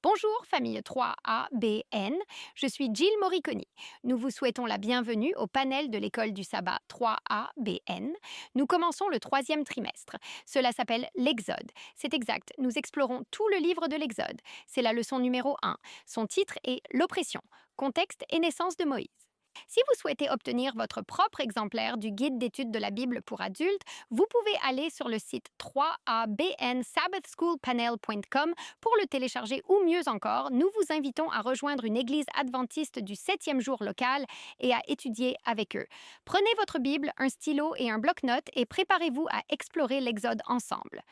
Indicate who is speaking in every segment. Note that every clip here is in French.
Speaker 1: Bonjour famille 3ABN, je suis Jill Moriconi. Nous vous souhaitons la bienvenue au panel de l'école du sabbat 3ABN. Nous commençons le troisième trimestre. Cela s'appelle l'Exode. C'est exact, nous explorons tout le livre de l'Exode. C'est la leçon numéro 1. Son titre est L'oppression, contexte et naissance de Moïse. Si vous souhaitez obtenir votre propre exemplaire du guide d'études de la Bible pour adultes, vous pouvez aller sur le site 3abnsabbathschoolpanel.com pour le télécharger ou mieux encore, nous vous invitons à rejoindre une église adventiste du 7e jour local et à étudier avec eux. Prenez votre Bible, un stylo et un bloc-notes et préparez-vous à explorer l'Exode ensemble.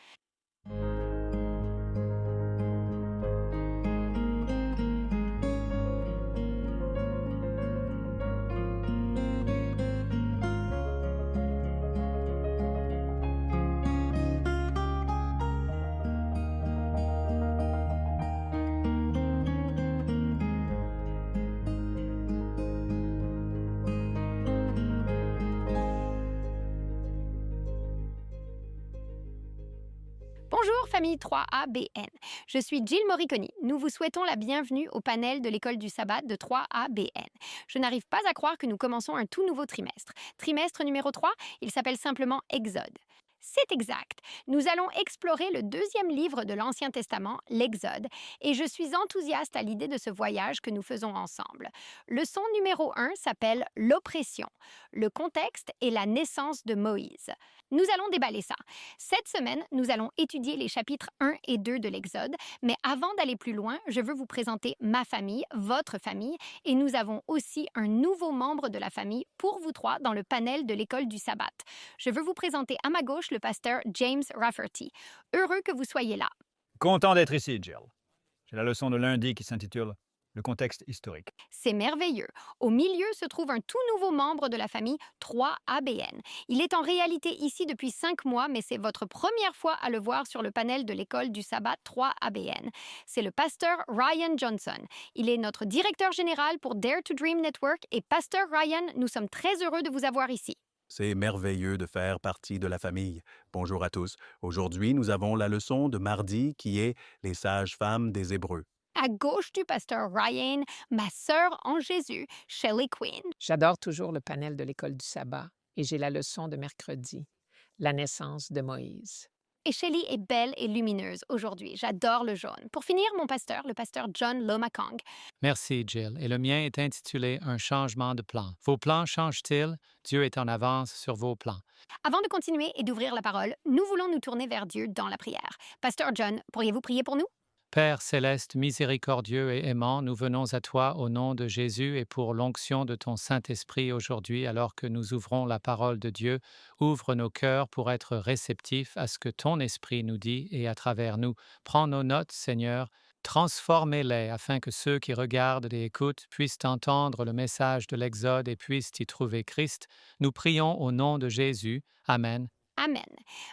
Speaker 1: Bonjour famille 3ABN, je suis Jill Moriconi. Nous vous souhaitons la bienvenue au panel de l'école du sabbat de 3ABN. Je n'arrive pas à croire que nous commençons un tout nouveau trimestre. Trimestre numéro 3, il s'appelle simplement Exode. C'est exact. Nous allons explorer le deuxième livre de l'Ancien Testament, l'Exode, et je suis enthousiaste à l'idée de ce voyage que nous faisons ensemble. Leçon numéro 1 s'appelle L'oppression. Le contexte est la naissance de Moïse. Nous allons déballer ça. Cette semaine, nous allons étudier les chapitres 1 et 2 de l'Exode, mais avant d'aller plus loin, je veux vous présenter ma famille, votre famille, et nous avons aussi un nouveau membre de la famille pour vous trois dans le panel de l'école du sabbat. Je veux vous présenter à ma gauche le pasteur James Rafferty. Heureux que vous soyez là.
Speaker 2: Content d'être ici, Jill. J'ai la leçon de lundi qui s'intitule « Le contexte historique ».
Speaker 1: C'est merveilleux. Au milieu se trouve un tout nouveau membre de la famille 3ABN. Il est en réalité ici depuis 5 mois, mais c'est votre première fois à le voir sur le panel de l'école du sabbat 3ABN. C'est le pasteur Ryan Johnson. Il est notre directeur général pour Dare to Dream Network et pasteur Ryan, nous sommes très heureux de vous avoir ici.
Speaker 3: C'est merveilleux de faire partie de la famille. Bonjour à tous. Aujourd'hui, nous avons la leçon de mardi qui est les sages-femmes des Hébreux.
Speaker 1: À gauche du pasteur Ryan, ma sœur en Jésus, Shelley Quinn.
Speaker 4: J'adore toujours le panel de l'école du sabbat et j'ai la leçon de mercredi, la naissance de Moïse.
Speaker 1: Et Shelley est belle et lumineuse aujourd'hui. J'adore le jaune. Pour finir, mon pasteur, le pasteur John Lomakong.
Speaker 5: Merci, Jill. Et le mien est intitulé Un changement de plan. Vos plans changent-ils? Dieu est en avance sur vos plans.
Speaker 1: Avant de continuer et d'ouvrir la parole, nous voulons nous tourner vers Dieu dans la prière. Pasteur John, pourriez-vous prier pour nous?
Speaker 5: Père céleste, miséricordieux et aimant, nous venons à toi au nom de Jésus et pour l'onction de ton Saint-Esprit aujourd'hui, alors que nous ouvrons la parole de Dieu, ouvre nos cœurs pour être réceptifs à ce que ton Esprit nous dit et à travers nous. Prends nos notes, Seigneur, transformez-les afin que ceux qui regardent et écoutent puissent entendre le message de l'Exode et puissent y trouver Christ. Nous prions au nom de Jésus. Amen.
Speaker 1: Amen.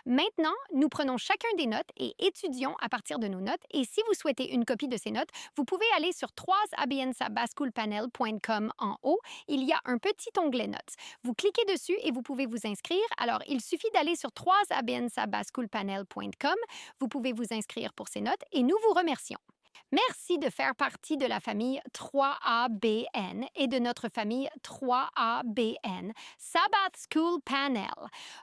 Speaker 1: Maintenant, nous prenons chacun des notes et étudions à partir de nos notes. Et si vous souhaitez une copie de ces notes, vous pouvez aller sur 3abnsabbathschoolpanel.com en haut. Il y a un petit onglet Notes. Vous cliquez dessus et vous pouvez vous inscrire. Alors, il suffit d'aller sur 3abnsabbathschoolpanel.com. Vous pouvez vous inscrire pour ces notes et nous vous remercions. Merci de faire partie de la famille 3ABN et de notre famille 3ABN, Sabbath School Panel.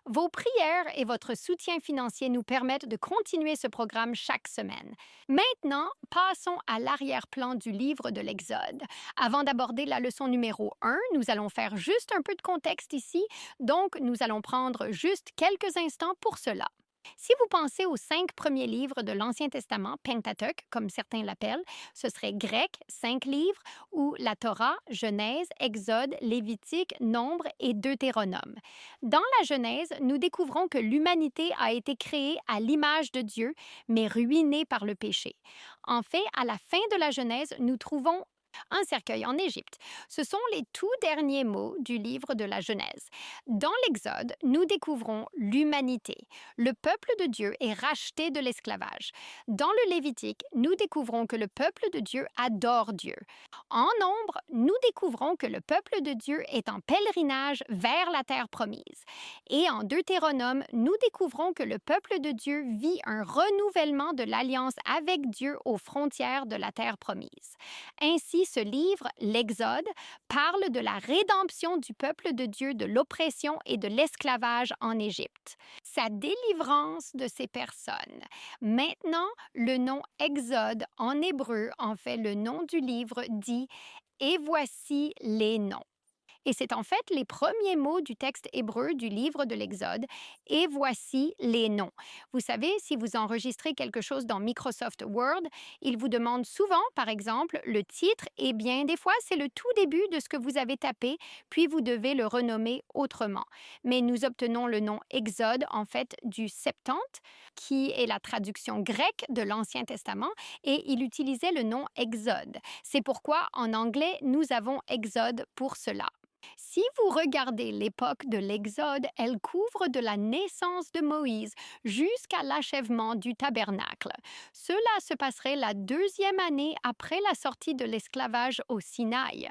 Speaker 1: Vos prières et votre soutien financier nous permettent de continuer ce programme chaque semaine. Maintenant, passons à l'arrière-plan du livre de l'Exode. Avant d'aborder la leçon numéro 1, nous allons faire juste un peu de contexte ici, donc nous allons prendre juste quelques instants pour cela. Si vous pensez aux 5 premiers livres de l'Ancien Testament, Pentateuch, comme certains l'appellent, ce serait grec, 5 livres, ou la Torah, Genèse, Exode, Lévitique, Nombre et Deutéronome. Dans la Genèse, nous découvrons que l'humanité a été créée à l'image de Dieu, mais ruinée par le péché. En fait, à la fin de la Genèse, nous trouvons Un cercueil en Égypte. Ce sont les tout derniers mots du livre de la Genèse. Dans l'Exode, nous découvrons l'humanité. Le peuple de Dieu est racheté de l'esclavage. Dans le Lévitique, nous découvrons que le peuple de Dieu adore Dieu. En Nombre, nous découvrons que le peuple de Dieu est en pèlerinage vers la terre promise. Et en Deutéronome, nous découvrons que le peuple de Dieu vit un renouvellement de l'alliance avec Dieu aux frontières de la terre promise. Ainsi, ce livre, l'Exode, parle de la rédemption du peuple de Dieu de l'oppression et de l'esclavage en Égypte. Sa délivrance de ces personnes. Maintenant, le nom Exode en hébreu en fait le nom du livre dit « Et voici les noms ». Et c'est en fait les premiers mots du texte hébreu du livre de l'Exode. Et voici les noms. Vous savez, si vous enregistrez quelque chose dans Microsoft Word, il vous demande souvent, par exemple, le titre. Et bien, des fois, c'est le tout début de ce que vous avez tapé, puis vous devez le renommer autrement. Mais nous obtenons le nom Exode, en fait, du Septante, qui est la traduction grecque de l'Ancien Testament, et il utilisait le nom Exode. C'est pourquoi, en anglais, nous avons Exode pour cela. Si vous regardez l'époque de l'Exode, elle couvre de la naissance de Moïse jusqu'à l'achèvement du tabernacle. Cela se passerait la 2e année après la sortie de l'esclavage au Sinaï.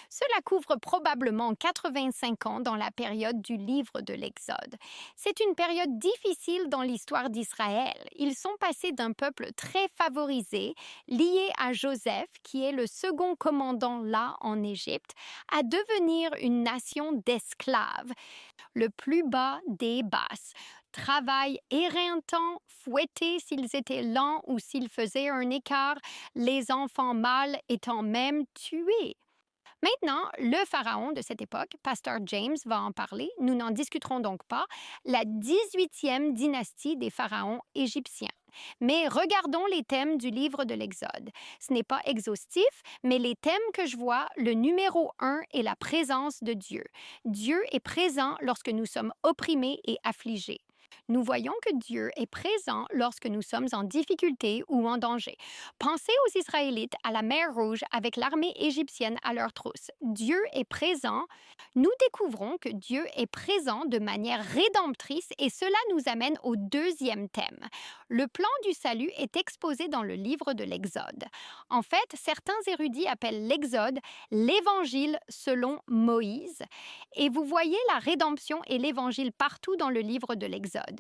Speaker 1: Cela couvre probablement 85 ans dans la période du livre de l'Exode. C'est une période difficile dans l'histoire d'Israël. Ils sont passés d'un peuple très favorisé, lié à Joseph, qui est le second commandant là en Égypte, à devenir une nation d'esclaves, le plus bas des basses. Travail éreintant, fouettés s'ils étaient lents ou s'ils faisaient un écart, les enfants mâles étant même tués. Maintenant, le pharaon de cette époque, Pasteur James va en parler, nous n'en discuterons donc pas, la 18e dynastie des pharaons égyptiens. Mais regardons les thèmes du livre de l'Exode. Ce n'est pas exhaustif, mais les thèmes que je vois, le numéro 1 est la présence de Dieu. Dieu est présent lorsque nous sommes opprimés et affligés. Nous voyons que Dieu est présent lorsque nous sommes en difficulté ou en danger. Pensez aux Israélites à la mer Rouge avec l'armée égyptienne à leur trousse. Dieu est présent. Nous découvrons que Dieu est présent de manière rédemptrice et cela nous amène au 2e thème. Le plan du salut est exposé dans le livre de l'Exode. En fait, certains érudits appellent l'Exode l'Évangile selon Moïse. Et vous voyez la rédemption et l'Évangile partout dans le livre de l'Exode.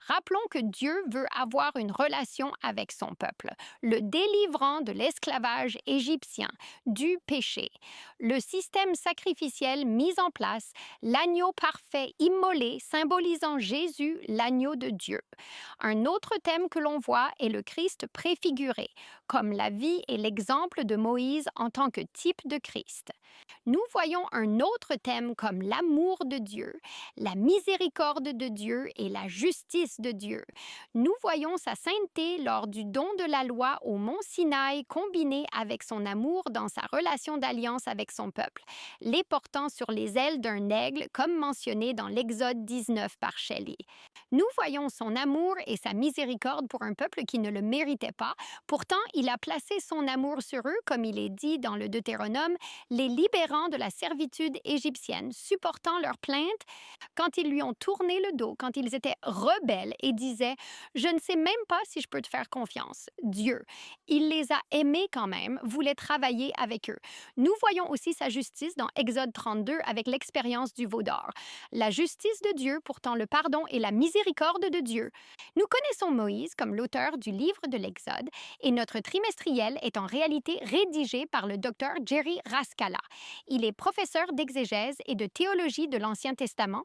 Speaker 1: Rappelons que Dieu veut avoir une relation avec son peuple, le délivrant de l'esclavage égyptien, du péché, le système sacrificiel mis en place, l'agneau parfait immolé symbolisant Jésus, l'agneau de Dieu. Un autre thème que l'on voit est le Christ préfiguré, comme la vie et l'exemple de Moïse en tant que type de Christ. Nous voyons un autre thème comme l'amour de Dieu, la miséricorde de Dieu et la justice de Dieu. Nous voyons sa sainteté lors du don de la loi au mont Sinaï combiné avec son amour dans sa relation d'alliance avec son peuple, les portant sur les ailes d'un aigle comme mentionné dans l'Exode 19 par Shelley. Nous voyons son amour et sa miséricorde pour un peuple qui ne le méritait pas. Pourtant, il a placé son amour sur eux, comme il est dit dans le Deutéronome, les libérant de la servitude égyptienne, supportant leurs plaintes quand ils lui ont tourné le dos, quand ils étaient rebelles et disaient « Je ne sais même pas si je peux te faire confiance. » Dieu, il les a aimés quand même, voulait travailler avec eux. Nous voyons aussi sa justice dans Exode 32 avec l'expérience du veau d'or. La justice de Dieu, pourtant le pardon et la miséricorde de Dieu. Nous connaissons Moïse comme l'auteur du livre de l'Exode et notre trimestriel est en réalité rédigé par le docteur Jerry Rascala. Il est professeur d'exégèse et de théologie de l'Ancien Testament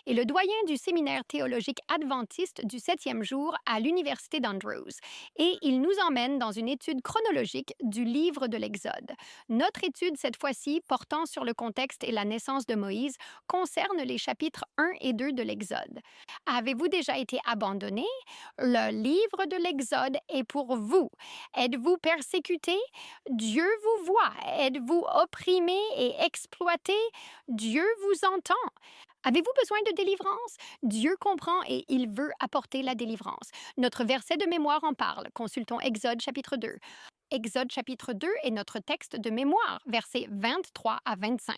Speaker 1: et le doyen du séminaire théologique adventiste du 7e jour à l'Université d'Andrews. Et il nous emmène dans une étude chronologique du livre de l'Exode. Notre étude, cette fois-ci, portant sur le contexte et la naissance de Moïse, concerne les chapitres 1 et 2 de l'Exode. Avez-vous déjà été abandonné? Le livre de l'Exode est pour vous. Êtes-vous persécuté? Dieu vous voit. Êtes-vous opprimé et exploité? Dieu vous entend. Avez-vous besoin de délivrance? Dieu comprend et il veut apporter la délivrance. Notre verset de mémoire en parle. Consultons Exode chapitre 2. Exode chapitre 2 est notre texte de mémoire, versets 23 à 25.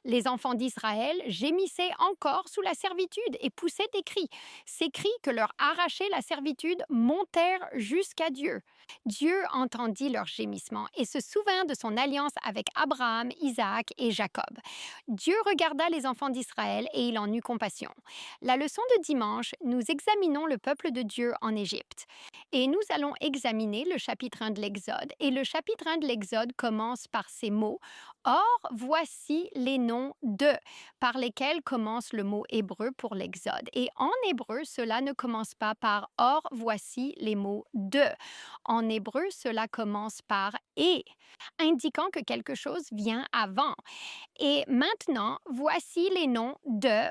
Speaker 1: Les enfants d'Israël gémissaient encore sous la servitude et poussaient des cris. Ces cris que leur arrachait la servitude montèrent jusqu'à Dieu. Dieu entendit leurs gémissements et se souvint de son alliance avec Abraham, Isaac et Jacob. Dieu regarda les enfants d'Israël et il en eut compassion. La leçon de dimanche, nous examinons le peuple de Dieu en Égypte. Et nous allons examiner le chapitre 1 de l'Exode. Et le chapitre 1 de l'Exode commence par ces mots. Or, voici les noms de, par lesquels commence le mot hébreu pour l'Exode. Et en hébreu, cela ne commence pas par or, voici les mots de. En hébreu, cela commence par et, indiquant que quelque chose vient avant. Et maintenant, voici les noms de.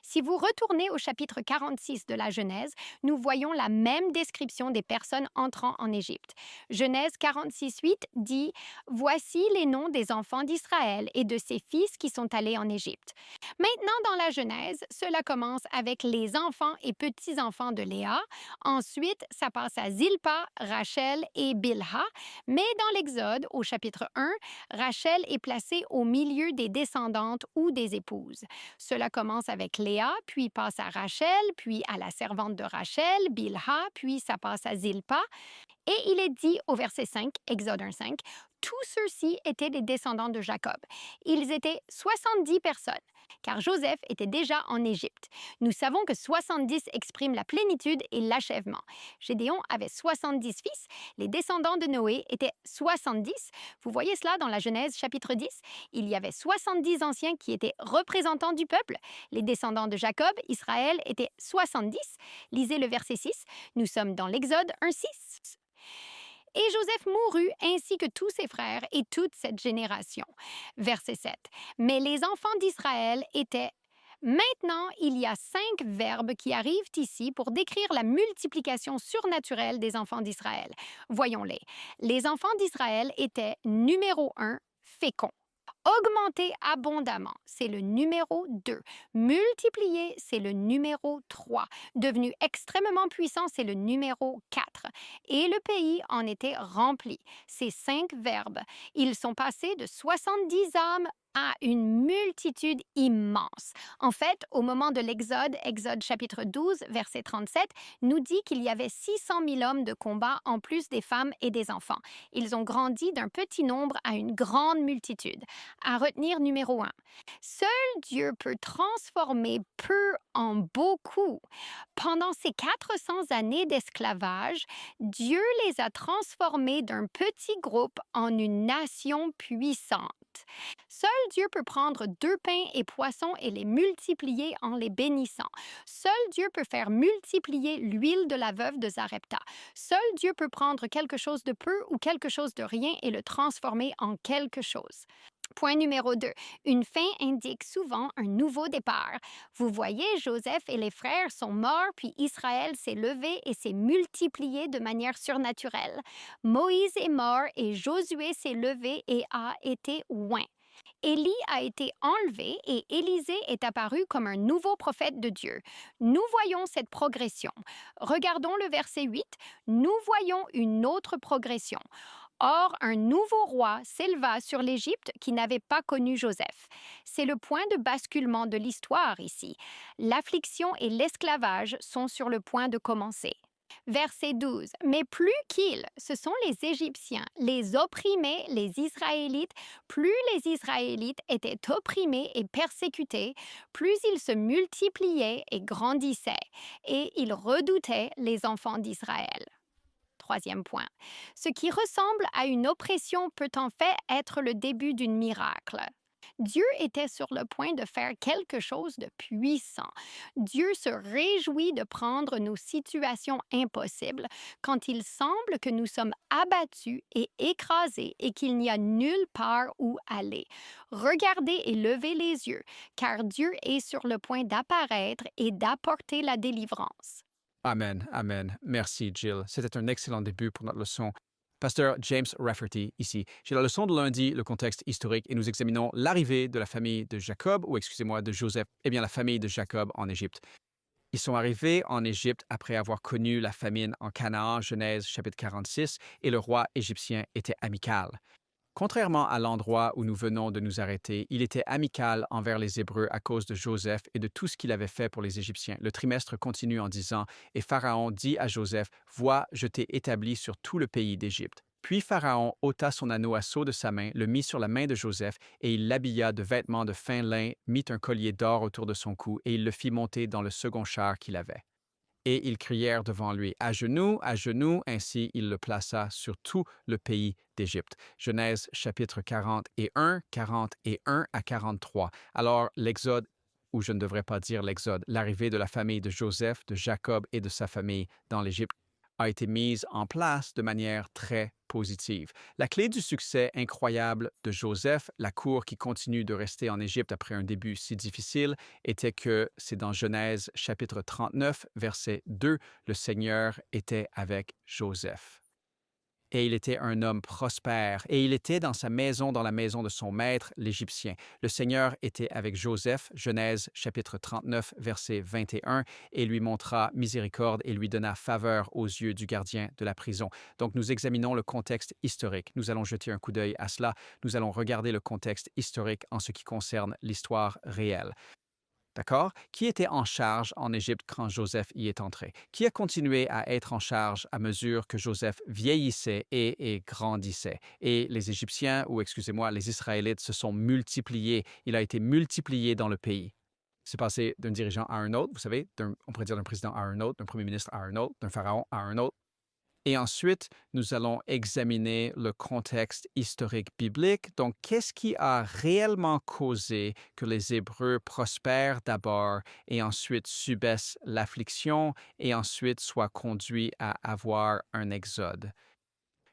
Speaker 1: Si vous retournez au chapitre 46 de la Genèse, nous voyons la même description des personnes entrant en Égypte. Genèse 46:8 dit « Voici les noms des enfants d'Israël et de ses fils qui sont allés en Égypte. » Maintenant, dans la Genèse, cela commence avec les enfants et petits-enfants de Léa. Ensuite, ça passe à Zilpa, Rachel et Bilha. Mais dans l'Exode, au chapitre 1, Rachel est placée au milieu des descendantes ou des épouses. Cela commence avec Léa, puis passe à Rachel, puis à la servante de Rachel, Bilha, puis ça passe à Zilpa. Et il est dit au verset 5, Exode 1:5, tous ceux-ci étaient des descendants de Jacob. Ils étaient 70 personnes, car Joseph était déjà en Égypte. Nous savons que 70 expriment la plénitude et l'achèvement. Gédéon avait 70 fils, les descendants de Noé étaient 70. Vous voyez cela dans la Genèse chapitre 10. Il y avait 70 anciens qui étaient représentants du peuple. Les descendants de Jacob, Israël, étaient 70. Lisez le verset 6. Nous sommes dans l'Exode 1:6. Et Joseph mourut ainsi que tous ses frères et toute cette génération. Verset 7. Mais les enfants d'Israël étaient... Maintenant, il y a 5 verbes qui arrivent ici pour décrire la multiplication surnaturelle des enfants d'Israël. Voyons-les. Les enfants d'Israël étaient, numéro 1, féconds. Augmenter abondamment, c'est le numéro 2. Multiplier, c'est le numéro 3. Devenu extrêmement puissant, c'est le numéro 4. Et le pays en était rempli. Ces 5 verbes, ils sont passés de 70 âmes à une multitude immense. En fait, au moment de l'Exode, Exode chapitre 12, verset 37, nous dit qu'il y avait 600 000 hommes de combat en plus des femmes et des enfants. Ils ont grandi d'un petit nombre à une grande multitude. À retenir numéro 1. Seul Dieu peut transformer peu en beaucoup. Pendant ces 400 années d'esclavage, Dieu les a transformés d'un petit groupe en une nation puissante. Seul Dieu peut prendre 2 pains et poissons et les multiplier en les bénissant. Seul Dieu peut faire multiplier l'huile de la veuve de Zarepta. Seul Dieu peut prendre quelque chose de peu ou quelque chose de rien et le transformer en quelque chose. Point numéro 2. Une fin indique souvent un nouveau départ. Vous voyez, Joseph et les frères sont morts, puis Israël s'est levé et s'est multiplié de manière surnaturelle. Moïse est mort et Josué s'est levé et a été oint. Élie a été enlevé et Élisée est apparu comme un nouveau prophète de Dieu. Nous voyons cette progression. Regardons le verset 8. Nous voyons une autre progression. Or, un nouveau roi s'éleva sur l'Égypte qui n'avait pas connu Joseph. C'est le point de basculement de l'histoire ici. L'affliction et l'esclavage sont sur le point de commencer. Verset 12. Mais plus qu'ils, ce sont les Égyptiens, les opprimaient les Israélites, plus les Israélites étaient opprimés et persécutés, plus ils se multipliaient et grandissaient, et ils redoutaient les enfants d'Israël. Troisième point. Ce qui ressemble à une oppression peut en fait être le début d'un miracle. Dieu était sur le point de faire quelque chose de puissant. Dieu se réjouit de prendre nos situations impossibles quand il semble que nous sommes abattus et écrasés et qu'il n'y a nulle part où aller. Regardez et levez les yeux, car Dieu est sur le point d'apparaître et d'apporter la délivrance.
Speaker 6: Amen, amen. Merci, Jill. C'était un excellent début pour notre leçon. Pasteur James Rafferty, ici. J'ai la leçon de lundi, le contexte historique, et nous examinons l'arrivée de la famille de Jacob, ou excusez-moi, de Joseph, la famille de Jacob en Égypte. Ils sont arrivés en Égypte après avoir connu la famine en Canaan, Genèse chapitre 46, et le roi égyptien était amical. Contrairement à l'endroit où nous venons de nous arrêter, il était amical envers les Hébreux à cause de Joseph et de tout ce qu'il avait fait pour les Égyptiens. Le trimestre continue en disant « Et Pharaon dit à Joseph, vois, je t'ai établi sur tout le pays d'Égypte. » Puis Pharaon ôta son anneau à sceau de sa main, le mit sur la main de Joseph, et il l'habilla de vêtements de fin lin, mit un collier d'or autour de son cou, et il le fit monter dans le second char qu'il avait. Et ils crièrent devant lui, à genoux, ainsi il le plaça sur tout le pays d'Égypte. Genèse chapitre 41 à 43. Alors l'Exode, ou je ne devrais pas dire l'Exode, l'arrivée de la famille de Joseph, de Jacob et de sa famille dans l'Égypte a été mise en place de manière très positive. La clé du succès incroyable de Joseph, la cour qui continue de rester en Égypte après un début si difficile, était que c'est dans Genèse chapitre 39, verset 2, le Seigneur était avec Joseph. Et il était un homme prospère, et il était dans sa maison, dans la maison de son maître, l'Égyptien. Le Seigneur était avec Joseph, Genèse chapitre 39, verset 21, et lui montra miséricorde et lui donna faveur aux yeux du gardien de la prison. Donc nous examinons le contexte historique. Nous allons jeter un coup d'œil à cela. Nous allons regarder le contexte historique en ce qui concerne l'histoire réelle. D'accord? Qui était en charge en Égypte quand Joseph y est entré? Qui a continué à être en charge à mesure que Joseph vieillissait et grandissait? Et les Égyptiens, ou excusez-moi, les Israélites se sont multipliés. Il a été multiplié dans le pays. C'est passé d'un dirigeant à un autre, vous savez, on pourrait dire d'un président à un autre, d'un premier ministre à un autre, d'un pharaon à un autre. Et ensuite, nous allons examiner le contexte historique biblique. Donc, qu'est-ce qui a réellement causé que les Hébreux prospèrent d'abord et ensuite subissent l'affliction et ensuite soient conduits à avoir un exode?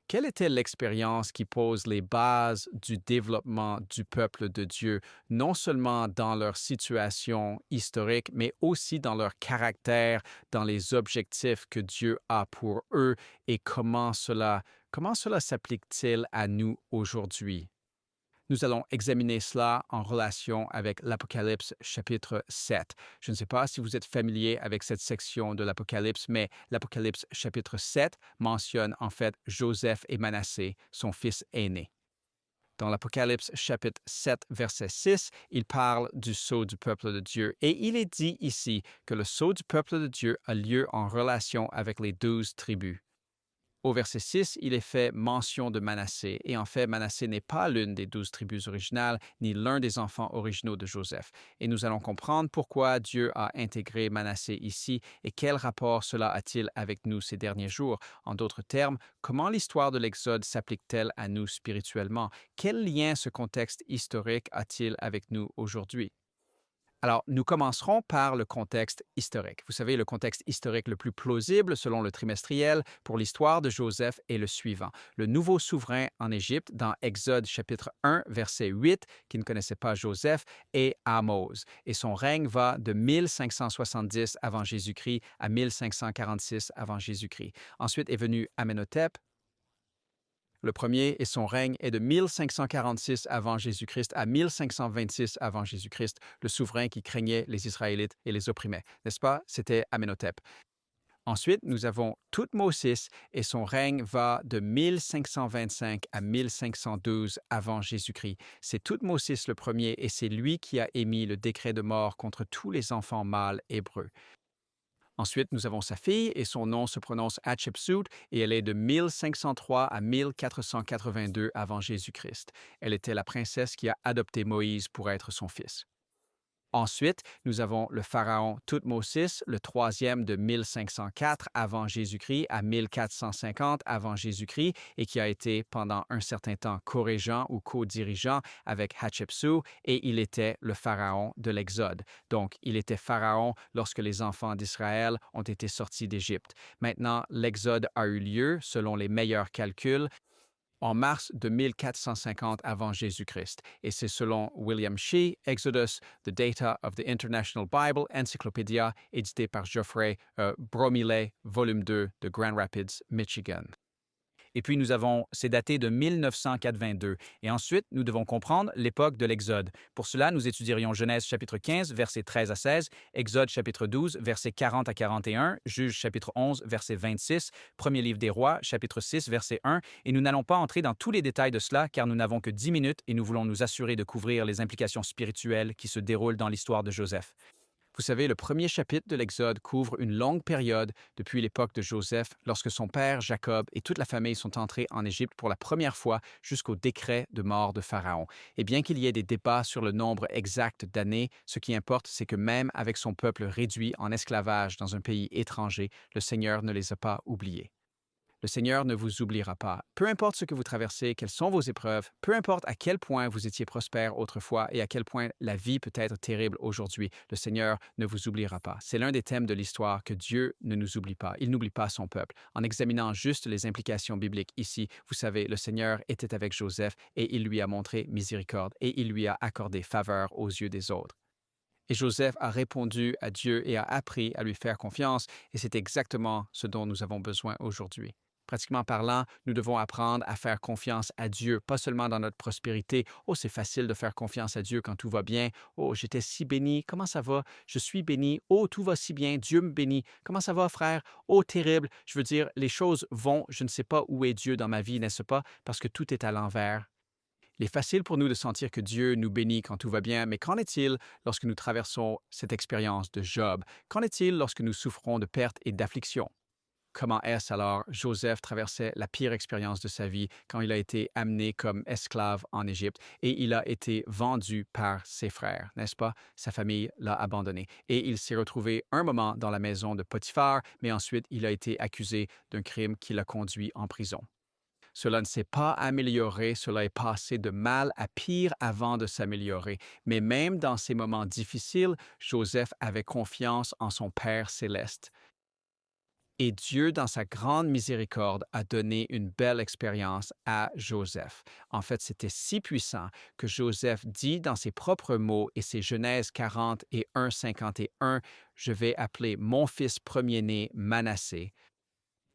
Speaker 6: Quelle était l'expérience qui pose les bases du développement du peuple de Dieu, non seulement dans leur situation historique, mais aussi dans leur caractère, dans les objectifs que Dieu a pour eux et comment cela s'applique-t-il à nous aujourd'hui? Nous allons examiner cela en relation avec l'Apocalypse chapitre 7. Je ne sais pas si vous êtes familier avec cette section de l'Apocalypse, mais l'Apocalypse chapitre 7 mentionne en fait Joseph et Manassé, son fils aîné. Dans l'Apocalypse chapitre 7, verset 6, il parle du sceau du peuple de Dieu. Et il est dit ici que le sceau du peuple de Dieu a lieu en relation avec les 12 tribus. Au verset 6, il est fait mention de Manassé, et en fait, Manassé n'est pas l'une des 12 tribus originales, ni l'un des enfants originaux de Joseph. Et nous allons comprendre pourquoi Dieu a intégré Manassé ici et quel rapport cela a-t-il avec nous ces derniers jours. En d'autres termes, comment l'histoire de l'Exode s'applique-t-elle à nous spirituellement? Quel lien ce contexte historique a-t-il avec nous aujourd'hui? Alors, nous commencerons par le contexte historique. Vous savez, le contexte historique le plus plausible, selon le trimestriel, pour l'histoire de Joseph est le suivant. Le nouveau souverain en Égypte, dans Exode chapitre 1, verset 8, qui ne connaissait pas Joseph, est Amos. Et son règne va de 1570 avant Jésus-Christ à 1546 avant Jésus-Christ. Ensuite est venu Amenhotep, le premier, et son règne est de 1546 avant Jésus-Christ à 1526 avant Jésus-Christ, le souverain qui craignait les Israélites et les opprimait. N'est-ce pas? C'était Amenhotep. Ensuite, nous avons Thoutmôsis et son règne va de 1525 à 1512 avant Jésus-Christ. C'est Thoutmôsis le premier et c'est lui qui a émis le décret de mort contre tous les enfants mâles hébreux. Ensuite, nous avons sa fille et son nom se prononce Hatshepsut et elle est de 1503 à 1482 avant Jésus-Christ. Elle était la princesse qui a adopté Moïse pour être son fils. Ensuite, nous avons le pharaon Thoutmôsis, le troisième de 1504 avant Jésus-Christ à 1450 avant Jésus-Christ et qui a été pendant un certain temps co-régent ou co-dirigeant avec Hatshepsut et il était le pharaon de l'Exode. Donc, il était pharaon lorsque les enfants d'Israël ont été sortis d'Égypte. Maintenant, l'Exode a eu lieu, selon les meilleurs calculs, en mars de 1450 avant Jésus-Christ. Et c'est selon William Shea, Exodus, The Data of the International Bible Encyclopedia, édité par Geoffrey Bromillet, volume 2 de Grand Rapids, Michigan. Et puis c'est daté de 1922. Et ensuite, nous devons comprendre l'époque de l'Exode. Pour cela, nous étudierions Genèse chapitre 15, versets 13 à 16, Exode chapitre 12, versets 40 à 41, Juges chapitre 11, verset 26, Premier livre des rois, chapitre 6, verset 1, et nous n'allons pas entrer dans tous les détails de cela car nous n'avons que 10 minutes et nous voulons nous assurer de couvrir les implications spirituelles qui se déroulent dans l'histoire de Joseph. Vous savez, le premier chapitre de l'Exode couvre une longue période depuis l'époque de Joseph, lorsque son père Jacob et toute la famille sont entrés en Égypte pour la première fois jusqu'au décret de mort de Pharaon. Et bien qu'il y ait des débats sur le nombre exact d'années, ce qui importe, c'est que même avec son peuple réduit en esclavage dans un pays étranger, le Seigneur ne les a pas oubliés. Le Seigneur ne vous oubliera pas. Peu importe ce que vous traversez, quelles sont vos épreuves, peu importe à quel point vous étiez prospère autrefois et à quel point la vie peut être terrible aujourd'hui, le Seigneur ne vous oubliera pas. C'est l'un des thèmes de l'histoire que Dieu ne nous oublie pas. Il n'oublie pas son peuple. En examinant juste les implications bibliques ici, vous savez, le Seigneur était avec Joseph et il lui a montré miséricorde et il lui a accordé faveur aux yeux des autres. Et Joseph a répondu à Dieu et a appris à lui faire confiance, et c'est exactement ce dont nous avons besoin aujourd'hui. Pratiquement parlant, nous devons apprendre à faire confiance à Dieu, pas seulement dans notre prospérité. Oh, c'est facile de faire confiance à Dieu quand tout va bien. Oh, j'étais si béni. Comment ça va? Je suis béni. Oh, tout va si bien. Dieu me bénit. Comment ça va, frère? Oh, terrible. Je veux dire, les choses vont. Je ne sais pas où est Dieu dans ma vie, n'est-ce pas? Parce que tout est à l'envers. Il est facile pour nous de sentir que Dieu nous bénit quand tout va bien, mais qu'en est-il lorsque nous traversons cette expérience de Job? Qu'en est-il lorsque nous souffrons de pertes et d'afflictions? Comment est-ce alors Joseph traversait la pire expérience de sa vie quand il a été amené comme esclave en Égypte et il a été vendu par ses frères, n'est-ce pas? Sa famille l'a abandonné et il s'est retrouvé un moment dans la maison de Potiphar, mais ensuite il a été accusé d'un crime qui l'a conduit en prison. Cela ne s'est pas amélioré, cela est passé de mal à pire avant de s'améliorer. Mais même dans ces moments difficiles, Joseph avait confiance en son Père céleste. Et Dieu, dans sa grande miséricorde, a donné une belle expérience à Joseph. En fait, c'était si puissant que Joseph dit dans ses propres mots, et c'est Genèse 40 et 1,51, « Je vais appeler mon fils premier-né Manassé,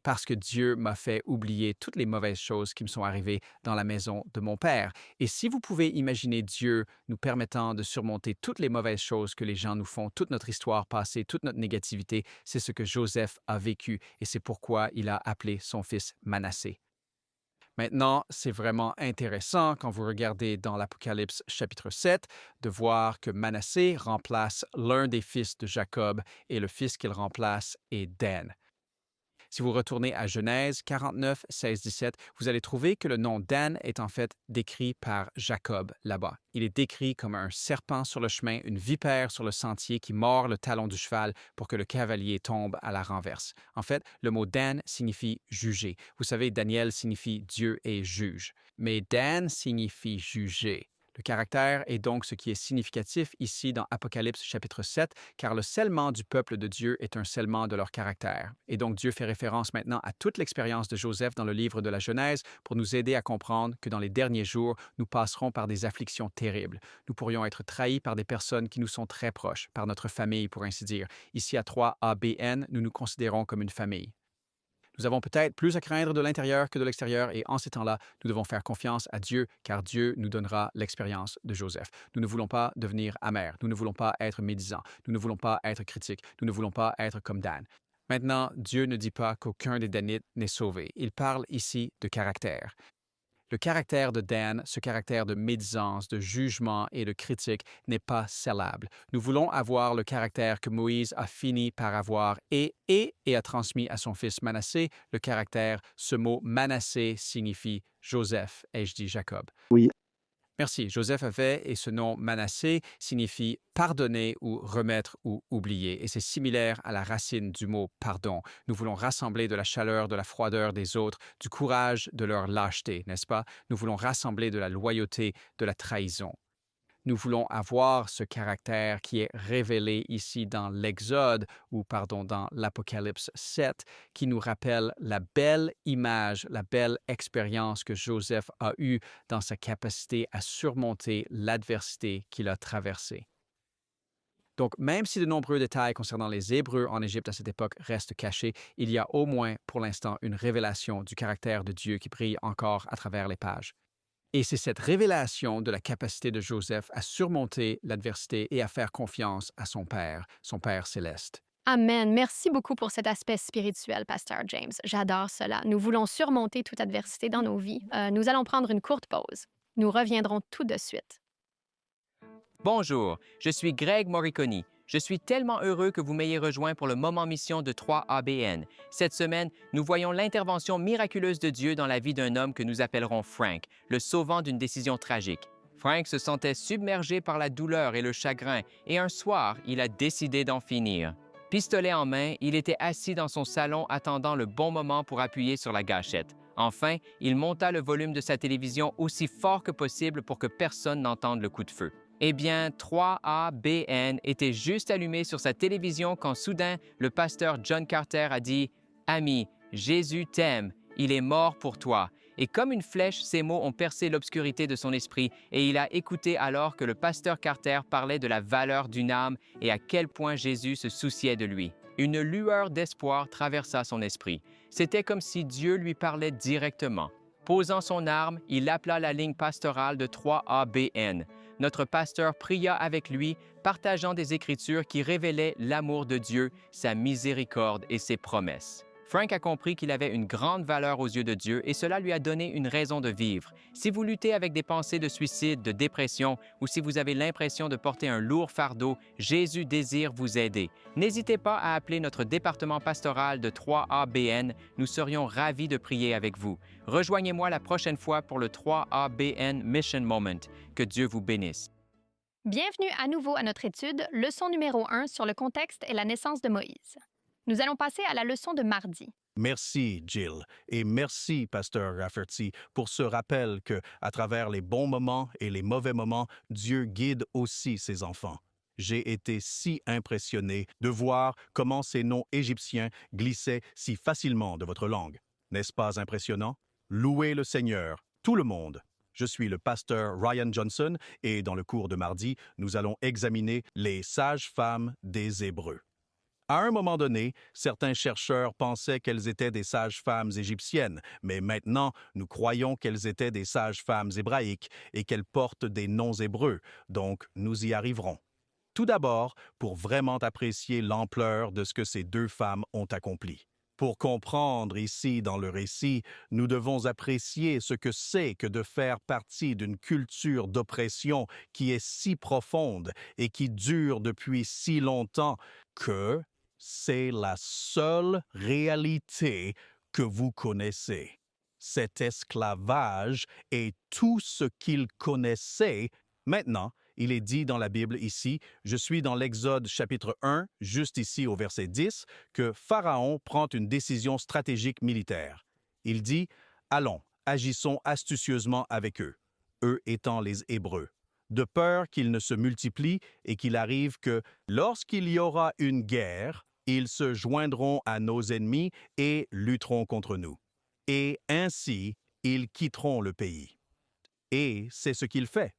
Speaker 6: parce que Dieu m'a fait oublier toutes les mauvaises choses qui me sont arrivées dans la maison de mon père. » Et si vous pouvez imaginer Dieu nous permettant de surmonter toutes les mauvaises choses que les gens nous font, toute notre histoire passée, toute notre négativité, c'est ce que Joseph a vécu et c'est pourquoi il a appelé son fils Manassé. Maintenant, c'est vraiment intéressant quand vous regardez dans l'Apocalypse chapitre 7 de voir que Manassé remplace l'un des fils de Jacob et le fils qu'il remplace est Dan. Si vous retournez à Genèse 49, 16, 17, vous allez trouver que le nom Dan est en fait décrit par Jacob là-bas. Il est décrit comme un serpent sur le chemin, une vipère sur le sentier qui mord le talon du cheval pour que le cavalier tombe à la renverse. En fait, le mot Dan signifie juger. Vous savez, Daniel signifie Dieu est juge, mais Dan signifie juger. Le caractère est donc ce qui est significatif ici dans Apocalypse chapitre 7, car le scellement du peuple de Dieu est un scellement de leur caractère. Et donc Dieu fait référence maintenant à toute l'expérience de Joseph dans le livre de la Genèse pour nous aider à comprendre que dans les derniers jours, nous passerons par des afflictions terribles. Nous pourrions être trahis par des personnes qui nous sont très proches, par notre famille pour ainsi dire. Ici à 3ABN, nous nous considérons comme une famille. Nous avons peut-être plus à craindre de l'intérieur que de l'extérieur et en ces temps-là, nous devons faire confiance à Dieu car Dieu nous donnera l'expérience de Joseph. Nous ne voulons pas devenir amers, nous ne voulons pas être médisants, nous ne voulons pas être critiques, nous ne voulons pas être comme Dan. Maintenant, Dieu ne dit pas qu'aucun des Danites n'est sauvé. Il parle ici de caractère. Le caractère de Dan, ce caractère de médisance, de jugement et de critique n'est pas sellable. Nous voulons avoir le caractère que Moïse a fini par avoir et a transmis à son fils Manassé. Le caractère, ce mot Manassé signifie Joseph, ai-je dit Jacob?
Speaker 7: Oui.
Speaker 6: Merci. Joseph avait, et ce nom Manassé signifie pardonner ou remettre ou oublier. Et c'est similaire à la racine du mot pardon. Nous voulons rassembler de la chaleur, de la froideur des autres, du courage de leur lâcheté, n'est-ce pas? Nous voulons rassembler de la loyauté, de la trahison. Nous voulons avoir ce caractère qui est révélé ici dans l'Exode, dans l'Apocalypse 7, qui nous rappelle la belle image, la belle expérience que Joseph a eue dans sa capacité à surmonter l'adversité qu'il a traversée. Donc, même si de nombreux détails concernant les Hébreux en Égypte à cette époque restent cachés, il y a au moins, pour l'instant, une révélation du caractère de Dieu qui brille encore à travers les pages. Et c'est cette révélation de la capacité de Joseph à surmonter l'adversité et à faire confiance à son Père céleste.
Speaker 1: Amen. Merci beaucoup pour cet aspect spirituel, Pasteur James. J'adore cela. Nous voulons surmonter toute adversité dans nos vies. Nous allons prendre une courte pause. Nous reviendrons tout de suite.
Speaker 7: Bonjour, je suis Greg Morricone. Je suis tellement heureux que vous m'ayez rejoint pour le Moment Mission de 3ABN. Cette semaine, nous voyons l'intervention miraculeuse de Dieu dans la vie d'un homme que nous appellerons Frank, le sauvant d'une décision tragique. Frank se sentait submergé par la douleur et le chagrin, et un soir, il a décidé d'en finir. Pistolet en main, il était assis dans son salon attendant le bon moment pour appuyer sur la gâchette. Enfin, il monta le volume de sa télévision aussi fort que possible pour que personne n'entende le coup de feu. Eh bien, 3ABN était juste allumé sur sa télévision quand soudain, le pasteur John Carter a dit « Ami, Jésus t'aime, il est mort pour toi. » Et comme une flèche, ces mots ont percé l'obscurité de son esprit et il a écouté alors que le pasteur Carter parlait de la valeur d'une âme et à quel point Jésus se souciait de lui. Une lueur d'espoir traversa son esprit. C'était comme si Dieu lui parlait directement. Posant son arme, il appela la ligne pastorale de 3ABN. Notre pasteur pria avec lui, partageant des Écritures qui révélaient l'amour de Dieu, sa miséricorde et ses promesses. Frank a compris qu'il avait une grande valeur aux yeux de Dieu et cela lui a donné une raison de vivre. Si vous luttez avec des pensées de suicide, de dépression ou si vous avez l'impression de porter un lourd fardeau, Jésus désire vous aider. N'hésitez pas à appeler notre département pastoral de 3ABN. Nous serions ravis de prier avec vous. Rejoignez-moi la prochaine fois pour le 3ABN Mission Moment. Que Dieu vous bénisse.
Speaker 1: Bienvenue à nouveau à notre étude, leçon numéro 1 sur le contexte et la naissance de Moïse. Nous allons passer à la leçon de mardi.
Speaker 3: Merci, Jill, et merci, Pasteur Rafferty, pour ce rappel que, à travers les bons moments et les mauvais moments, Dieu guide aussi ses enfants. J'ai été si impressionné de voir comment ces noms égyptiens glissaient si facilement de votre langue. N'est-ce pas impressionnant? Louez le Seigneur, tout le monde. Je suis le pasteur Ryan Johnson et dans le cours de mardi, nous allons examiner les sages-femmes des Hébreux. À un moment donné, certains chercheurs pensaient qu'elles étaient des sages-femmes égyptiennes, mais maintenant, nous croyons qu'elles étaient des sages-femmes hébraïques et qu'elles portent des noms hébreux, donc nous y arriverons. Tout d'abord, pour vraiment apprécier l'ampleur de ce que ces deux femmes ont accompli. Pour comprendre ici dans le récit, nous devons apprécier ce que c'est que de faire partie d'une culture d'oppression qui est si profonde et qui dure depuis si longtemps que c'est la seule réalité que vous connaissez. Cet esclavage est tout ce qu'ils connaissaient. Maintenant, il est dit dans la Bible ici, je suis dans l'Exode chapitre 1, juste ici au verset 10, que Pharaon prend une décision stratégique militaire. Il dit, « Allons, agissons astucieusement avec eux, eux étant les Hébreux, de peur qu'ils ne se multiplient et qu'il arrive que, lorsqu'il y aura une guerre, ils se joindront à nos ennemis et lutteront contre nous. Et ainsi, ils quitteront le pays. » Et c'est ce qu'il fait.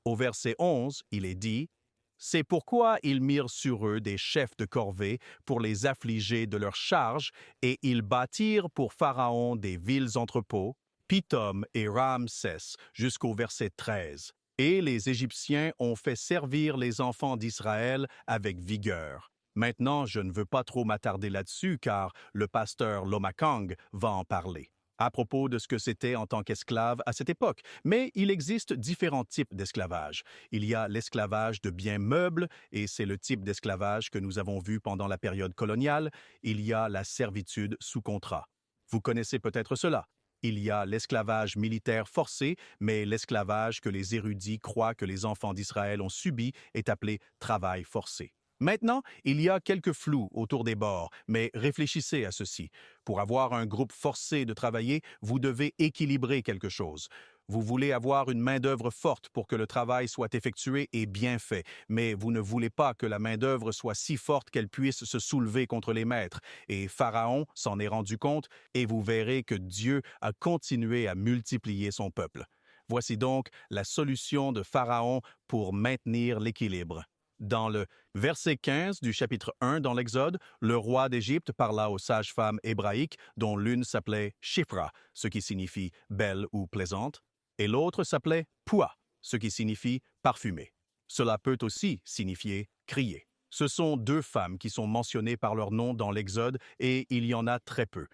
Speaker 3: Au verset 11, il est dit, « C'est pourquoi ils mirent sur eux des chefs de corvée pour les affliger de leurs charges, et ils bâtirent pour Pharaon des villes entrepôts, Pithom et Ramsès, jusqu'au verset 13. Et les Égyptiens ont fait servir les enfants d'Israël avec vigueur. » Maintenant, je ne veux pas trop m'attarder là-dessus car le pasteur Lomakang va en parler à propos de ce que c'était en tant qu'esclave à cette époque. Mais il existe différents types d'esclavage. Il y a l'esclavage de biens meubles, et c'est le type d'esclavage que nous avons vu pendant la période coloniale. Il y a la servitude sous contrat. Vous connaissez peut-être cela. Il y a l'esclavage militaire forcé, mais l'esclavage que les érudits croient que les enfants d'Israël ont subi est appelé travail forcé. Maintenant, il y a quelques flous autour des bords, mais réfléchissez à ceci. Pour avoir un groupe forcé de travailler, vous devez équilibrer quelque chose. Vous voulez avoir une main-d'œuvre forte pour que le travail soit effectué et bien fait, mais vous ne voulez pas que la main-d'œuvre soit si forte qu'elle puisse se soulever contre les maîtres. Et Pharaon s'en est rendu compte, et vous verrez que Dieu a continué à multiplier son peuple. Voici donc la solution de Pharaon pour maintenir l'équilibre. Dans le verset 15 du chapitre 1 dans l'Exode, le roi d'Égypte parla aux sages-femmes hébraïques dont l'une s'appelait Shifra, ce qui signifie belle ou plaisante, et l'autre s'appelait Pua, ce qui signifie parfumée. Cela peut aussi signifier crier. Ce sont deux femmes qui sont mentionnées par leur nom dans l'Exode et il y en a très peu.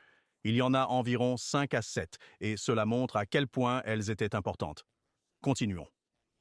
Speaker 3: Il y en a environ 5 à 7 et cela montre à quel point elles étaient importantes. Continuons.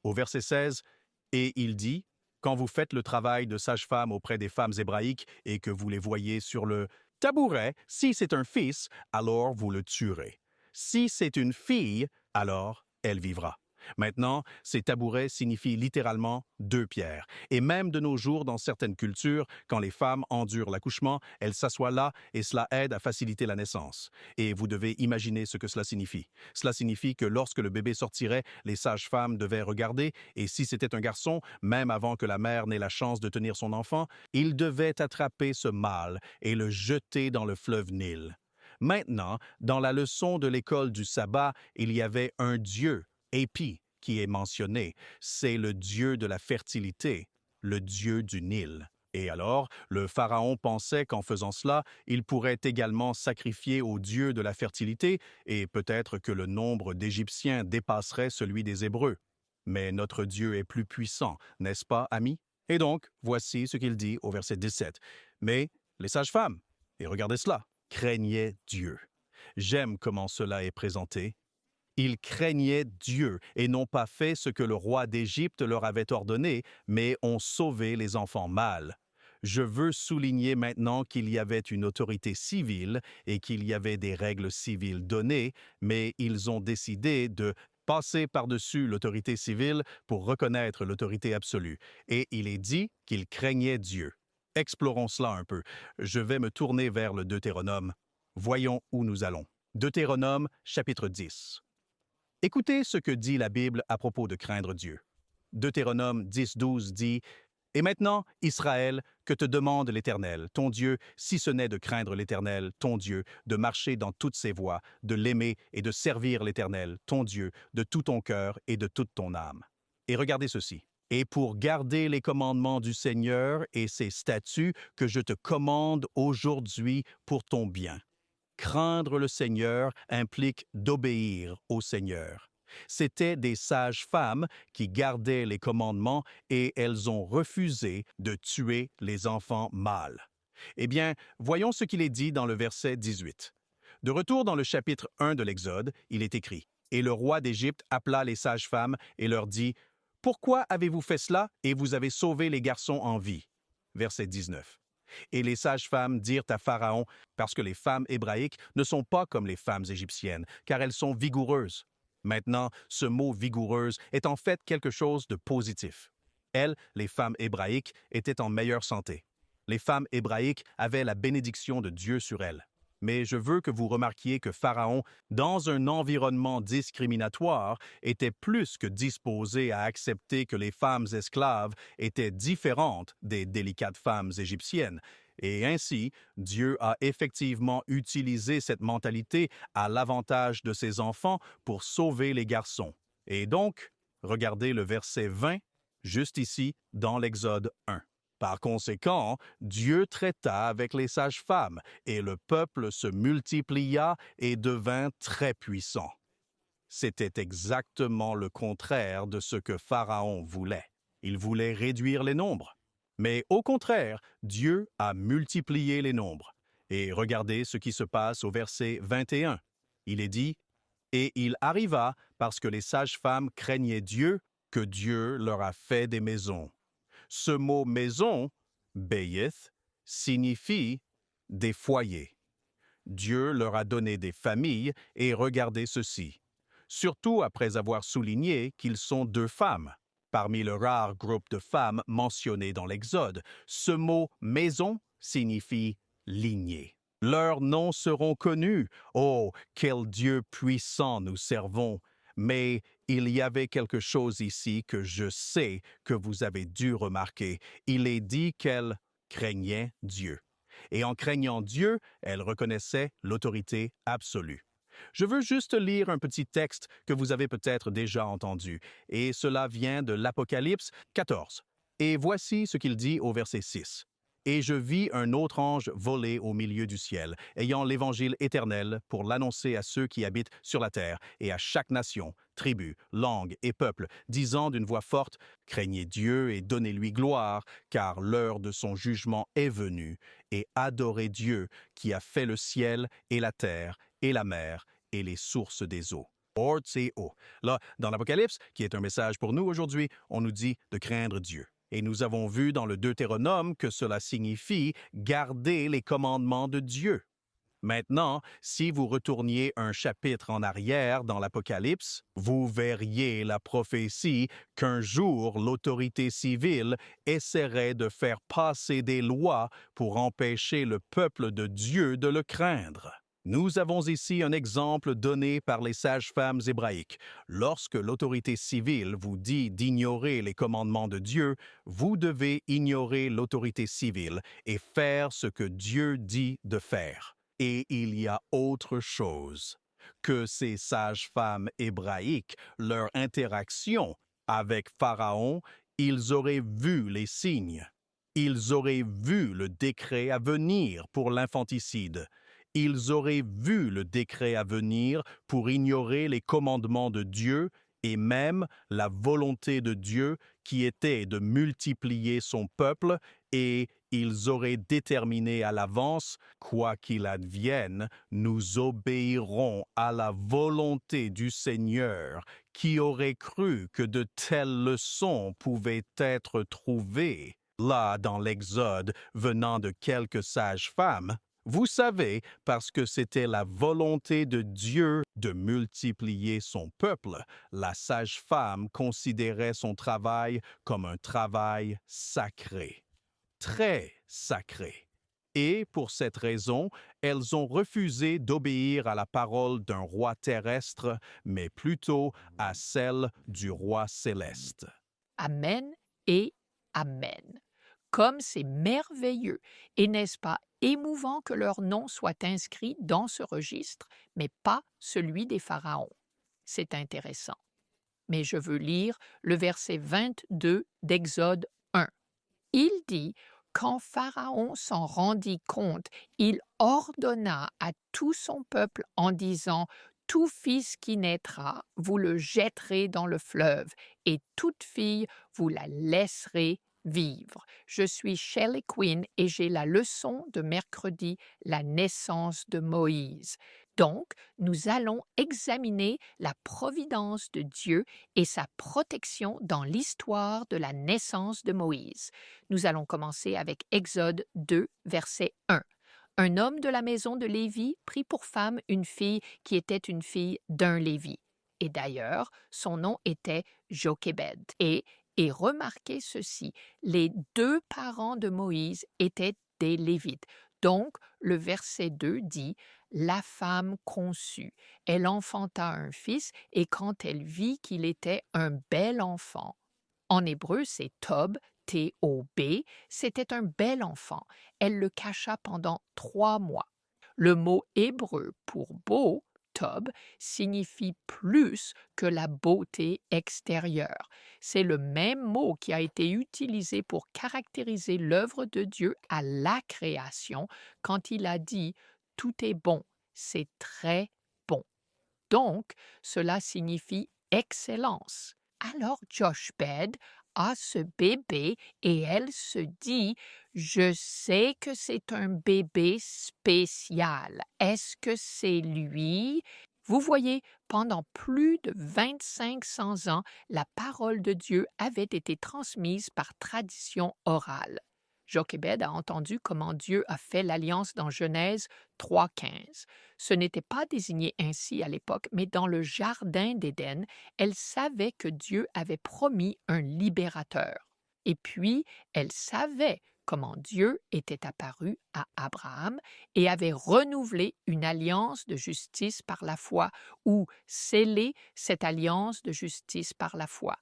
Speaker 3: Au verset 16, « Et il dit, quand vous faites le travail de sage-femme auprès des femmes hébraïques et que vous les voyez sur le tabouret, si c'est un fils, alors vous le tuerez. Si c'est une fille, alors elle vivra. » Maintenant, ces tabourets signifient littéralement deux pierres. Et même de nos jours, dans certaines cultures, quand les femmes endurent l'accouchement, elles s'assoient là et cela aide à faciliter la naissance. Et vous devez imaginer ce que cela signifie. Cela signifie que lorsque le bébé sortirait, les sages-femmes devaient regarder et si c'était un garçon, même avant que la mère n'ait la chance de tenir son enfant, ils devaient attraper ce mâle et le jeter dans le fleuve Nil. Maintenant, dans la leçon de l'école du sabbat, il y avait un dieu, Épi, qui est mentionné, c'est le dieu de la fertilité, le dieu du Nil. Et alors, le pharaon pensait qu'en faisant cela, il pourrait également sacrifier au dieu de la fertilité et peut-être que le nombre d'Égyptiens dépasserait celui des Hébreux. Mais notre Dieu est plus puissant, n'est-ce pas, amis? Et donc, voici ce qu'il dit au verset 17. Mais les sages-femmes, et regardez cela, craignaient Dieu. J'aime comment cela est présenté. Ils craignaient Dieu et n'ont pas fait ce que le roi d'Égypte leur avait ordonné, mais ont sauvé les enfants mâles. Je veux souligner maintenant qu'il y avait une autorité civile et qu'il y avait des règles civiles données, mais ils ont décidé de passer par-dessus l'autorité civile pour reconnaître l'autorité absolue. Et il est dit qu'ils craignaient Dieu. Explorons cela un peu. Je vais me tourner vers le Deutéronome. Voyons où nous allons. Deutéronome, chapitre 10. Écoutez ce que dit la Bible à propos de craindre Dieu. Deutéronome 10.12 dit « Et maintenant, Israël, que te demande l'Éternel, ton Dieu, si ce n'est de craindre l'Éternel, ton Dieu, de marcher dans toutes ses voies, de l'aimer et de servir l'Éternel, ton Dieu, de tout ton cœur et de toute ton âme. » Et regardez ceci. « Et pour garder les commandements du Seigneur et ses statuts que je te commande aujourd'hui pour ton bien. » Craindre le Seigneur implique d'obéir au Seigneur. C'étaient des sages femmes qui gardaient les commandements et elles ont refusé de tuer les enfants mâles. Eh bien, voyons ce qu'il est dit dans le verset 18. De retour dans le chapitre 1 de l'Exode, il est écrit « Et le roi d'Égypte appela les sages-femmes et leur dit « Pourquoi avez-vous fait cela et vous avez sauvé les garçons en vie ?» Verset 19. Et les sages-femmes dirent à Pharaon, parce que les femmes hébraïques ne sont pas comme les femmes égyptiennes, car elles sont vigoureuses. Maintenant, ce mot « vigoureuse » est en fait quelque chose de positif. Elles, les femmes hébraïques, étaient en meilleure santé. Les femmes hébraïques avaient la bénédiction de Dieu sur elles. Mais je veux que vous remarquiez que Pharaon, dans un environnement discriminatoire, était plus que disposé à accepter que les femmes esclaves étaient différentes des délicates femmes égyptiennes. Et ainsi, Dieu a effectivement utilisé cette mentalité à l'avantage de ses enfants pour sauver les garçons. Et donc, regardez le verset 20, juste ici, dans l'Exode 1. Par conséquent, Dieu traita avec les sages-femmes, et le peuple se multiplia et devint très puissant. C'était exactement le contraire de ce que Pharaon voulait. Il voulait réduire les nombres. Mais au contraire, Dieu a multiplié les nombres. Et regardez ce qui se passe au verset 21. Il est dit « Et il arriva, parce que les sages-femmes craignaient Dieu, que Dieu leur a fait des maisons. » Ce mot « maison », Beyith, signifie des foyers. Dieu leur a donné des familles et regardez ceci, surtout après avoir souligné qu'ils sont deux femmes. Parmi le rare groupe de femmes mentionné dans l'Exode, ce mot « maison » signifie « lignée ». Leurs noms seront connus. Oh, quel Dieu puissant nous servons! Mais il y avait quelque chose ici que je sais que vous avez dû remarquer. Il est dit qu'elle craignait Dieu. Et en craignant Dieu, elle reconnaissait l'autorité absolue. Je veux juste lire un petit texte que vous avez peut-être déjà entendu, et cela vient de l'Apocalypse 14. Et voici ce qu'il dit au verset 6. Et je vis un autre ange voler au milieu du ciel, ayant l'évangile éternel pour l'annoncer à ceux qui habitent sur la terre et à chaque nation, tribu, langue et peuple, disant d'une voix forte, craignez Dieu et donnez-lui gloire, car l'heure de son jugement est venue, et adorez Dieu qui a fait le ciel et la terre et la mer et les sources des eaux. Ortseo. Là, dans l'Apocalypse, qui est un message pour nous aujourd'hui, on nous dit de craindre Dieu. Et nous avons vu dans le Deutéronome que cela signifie garder les commandements de Dieu. Maintenant, si vous retourniez un chapitre en arrière dans l'Apocalypse, vous verriez la prophétie qu'un jour l'autorité civile essaierait de faire passer des lois pour empêcher le peuple de Dieu de le craindre. Nous avons ici un exemple donné par les sages-femmes hébraïques. Lorsque l'autorité civile vous dit d'ignorer les commandements de Dieu, vous devez ignorer l'autorité civile et faire ce que Dieu dit de faire. Et il y a autre chose que ces sages-femmes hébraïques, leur interaction avec Pharaon, ils auraient vu les signes. Ils auraient vu le décret à venir pour l'infanticide. Ils auraient vu le décret à venir pour ignorer les commandements de Dieu et même la volonté de Dieu qui était de multiplier son peuple, et ils auraient déterminé à l'avance, quoi qu'il advienne, nous obéirons à la volonté du Seigneur. Qui aurait cru que de telles leçons pouvaient être trouvées là dans l'Exode venant de quelques sages-femmes? Vous savez, parce que c'était la volonté de Dieu de multiplier son peuple, la sage-femme considérait son travail comme un travail sacré, très sacré. Et pour cette raison, elles ont refusé d'obéir à la parole d'un roi terrestre, mais plutôt à celle du roi céleste.
Speaker 4: Amen et Amen. Comme c'est merveilleux, et n'est-ce pas émouvant que leur nom soit inscrit dans ce registre, mais pas celui des pharaons. C'est intéressant. Mais je veux lire le verset 22 d'Exode 1. Il dit, quand Pharaon s'en rendit compte, il ordonna à tout son peuple en disant, tout fils qui naîtra, vous le jetterez dans le fleuve, et toute fille, vous la laisserez vivre. Je suis Shelley Quinn et j'ai la leçon de mercredi, la naissance de Moïse. Donc, nous allons examiner la providence de Dieu et sa protection dans l'histoire de la naissance de Moïse. Nous allons commencer avec Exode 2, verset 1. Un homme de la maison de Lévi prit pour femme une fille qui était une fille d'un Lévi. Et d'ailleurs, son nom était Jochébed. Et remarquez ceci, les deux parents de Moïse étaient des Lévites. Donc, le verset 2 dit, « La femme conçut, elle enfanta un fils, et quand elle vit qu'il était un bel enfant. » En hébreu, c'est Tob, T-O-B, c'était un bel enfant. Elle le cacha pendant 3 mois. Le mot hébreu pour beau, Tob, signifie plus que la beauté extérieure. C'est le même mot qui a été utilisé pour caractériser l'œuvre de Dieu à la création quand il a dit « tout est bon, c'est très bon ». Donc, cela signifie excellence. Alors Jochebed a ce bébé et elle se dit « Je sais que c'est un bébé spécial. Est-ce que c'est lui? » Vous voyez, pendant plus de 2500 ans, la parole de Dieu avait été transmise par tradition orale. Jochebed a entendu comment Dieu a fait l'alliance dans Genèse 3,15. Ce n'était pas désigné ainsi à l'époque, mais dans le jardin d'Éden, elle savait que Dieu avait promis un libérateur. Et puis, elle savait comment Dieu était apparu à Abraham et avait renouvelé une alliance de justice par la foi ou scellé cette alliance de justice par la foi.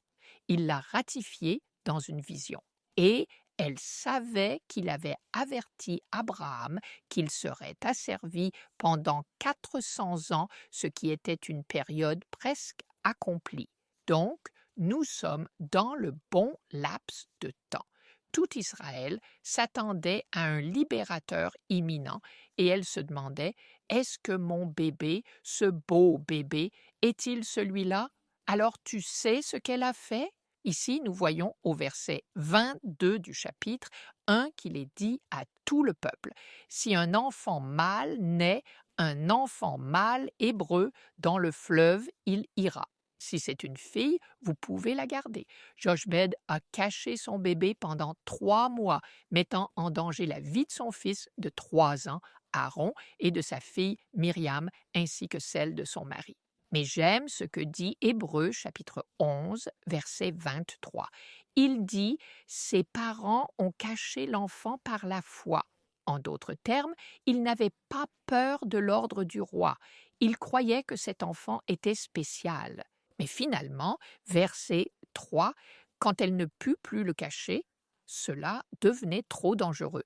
Speaker 4: Il l'a ratifiée dans une vision. Et elle savait qu'il avait averti Abraham qu'il serait asservi pendant 400 ans, ce qui était une période presque accomplie. Donc, nous sommes dans le bon laps de temps. Tout Israël s'attendait à un libérateur imminent et elle se demandait, est-ce que mon bébé, ce beau bébé, est-il celui-là? Alors tu sais ce qu'elle a fait? Ici, nous voyons au verset 22 du chapitre 1 qu'il est dit à tout le peuple, si un enfant mâle naît, un enfant mâle hébreu, dans le fleuve il ira. Si c'est une fille, vous pouvez la garder. Jochebed a caché son bébé pendant 3 mois, mettant en danger la vie de son fils de 3 ans, Aaron, et de sa fille Myriam, ainsi que celle de son mari. Mais j'aime ce que dit Hébreux chapitre 11, verset 23. Il dit « Ses parents ont caché l'enfant par la foi ». En d'autres termes, ils n'avaient pas peur de l'ordre du roi. Ils croyaient que cet enfant était spécial. Mais finalement, verset 3, quand elle ne put plus le cacher, cela devenait trop dangereux.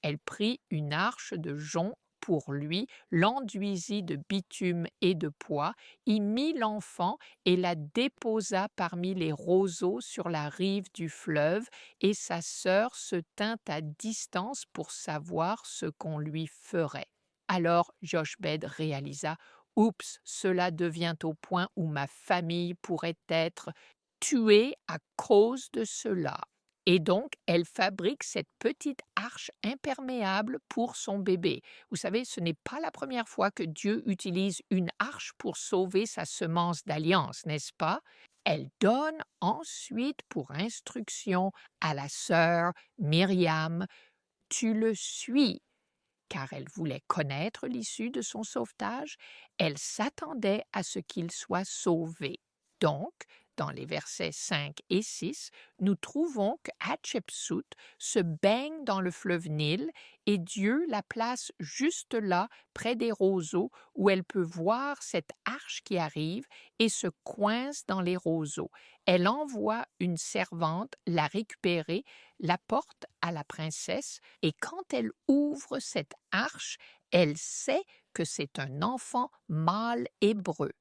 Speaker 4: Elle prit une arche de jonc pour lui, l'enduisit de bitume et de poix, y mit l'enfant et la déposa parmi les roseaux sur la rive du fleuve, et sa sœur se tint à distance pour savoir ce qu'on lui ferait. Alors Jochebed réalisa « Oups, cela devient au point où ma famille pourrait être tuée à cause de cela. » Et donc, elle fabrique cette petite arche imperméable pour son bébé. Vous savez, ce n'est pas la première fois que Dieu utilise une arche pour sauver sa semence d'alliance, n'est-ce pas? Elle donne ensuite pour instruction à la sœur Myriam « Tu le suis ». Car elle voulait connaître l'issue de son sauvetage, elle s'attendait à ce qu'il soit sauvé. Donc, dans les versets 5 et 6, nous trouvons que Hatshepsut se baigne dans le fleuve Nil et Dieu la place juste là, près des roseaux, où elle peut voir cette arche qui arrive et se coince dans les roseaux. Elle envoie une servante la récupérer, la porte à la princesse, et quand elle ouvre cette arche, elle sait que c'est un enfant mâle hébreu,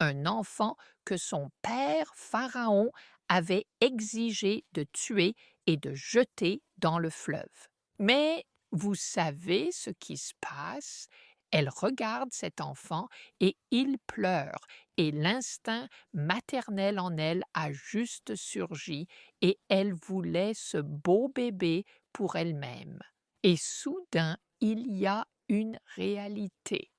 Speaker 4: un enfant que son père Pharaon avait exigé de tuer et de jeter dans le fleuve. Mais vous savez ce qui se passe? Elle regarde cet enfant et il pleure, et l'instinct maternel en elle a juste surgi, et elle voulait ce beau bébé pour elle-même. Et soudain, il y a une réalité.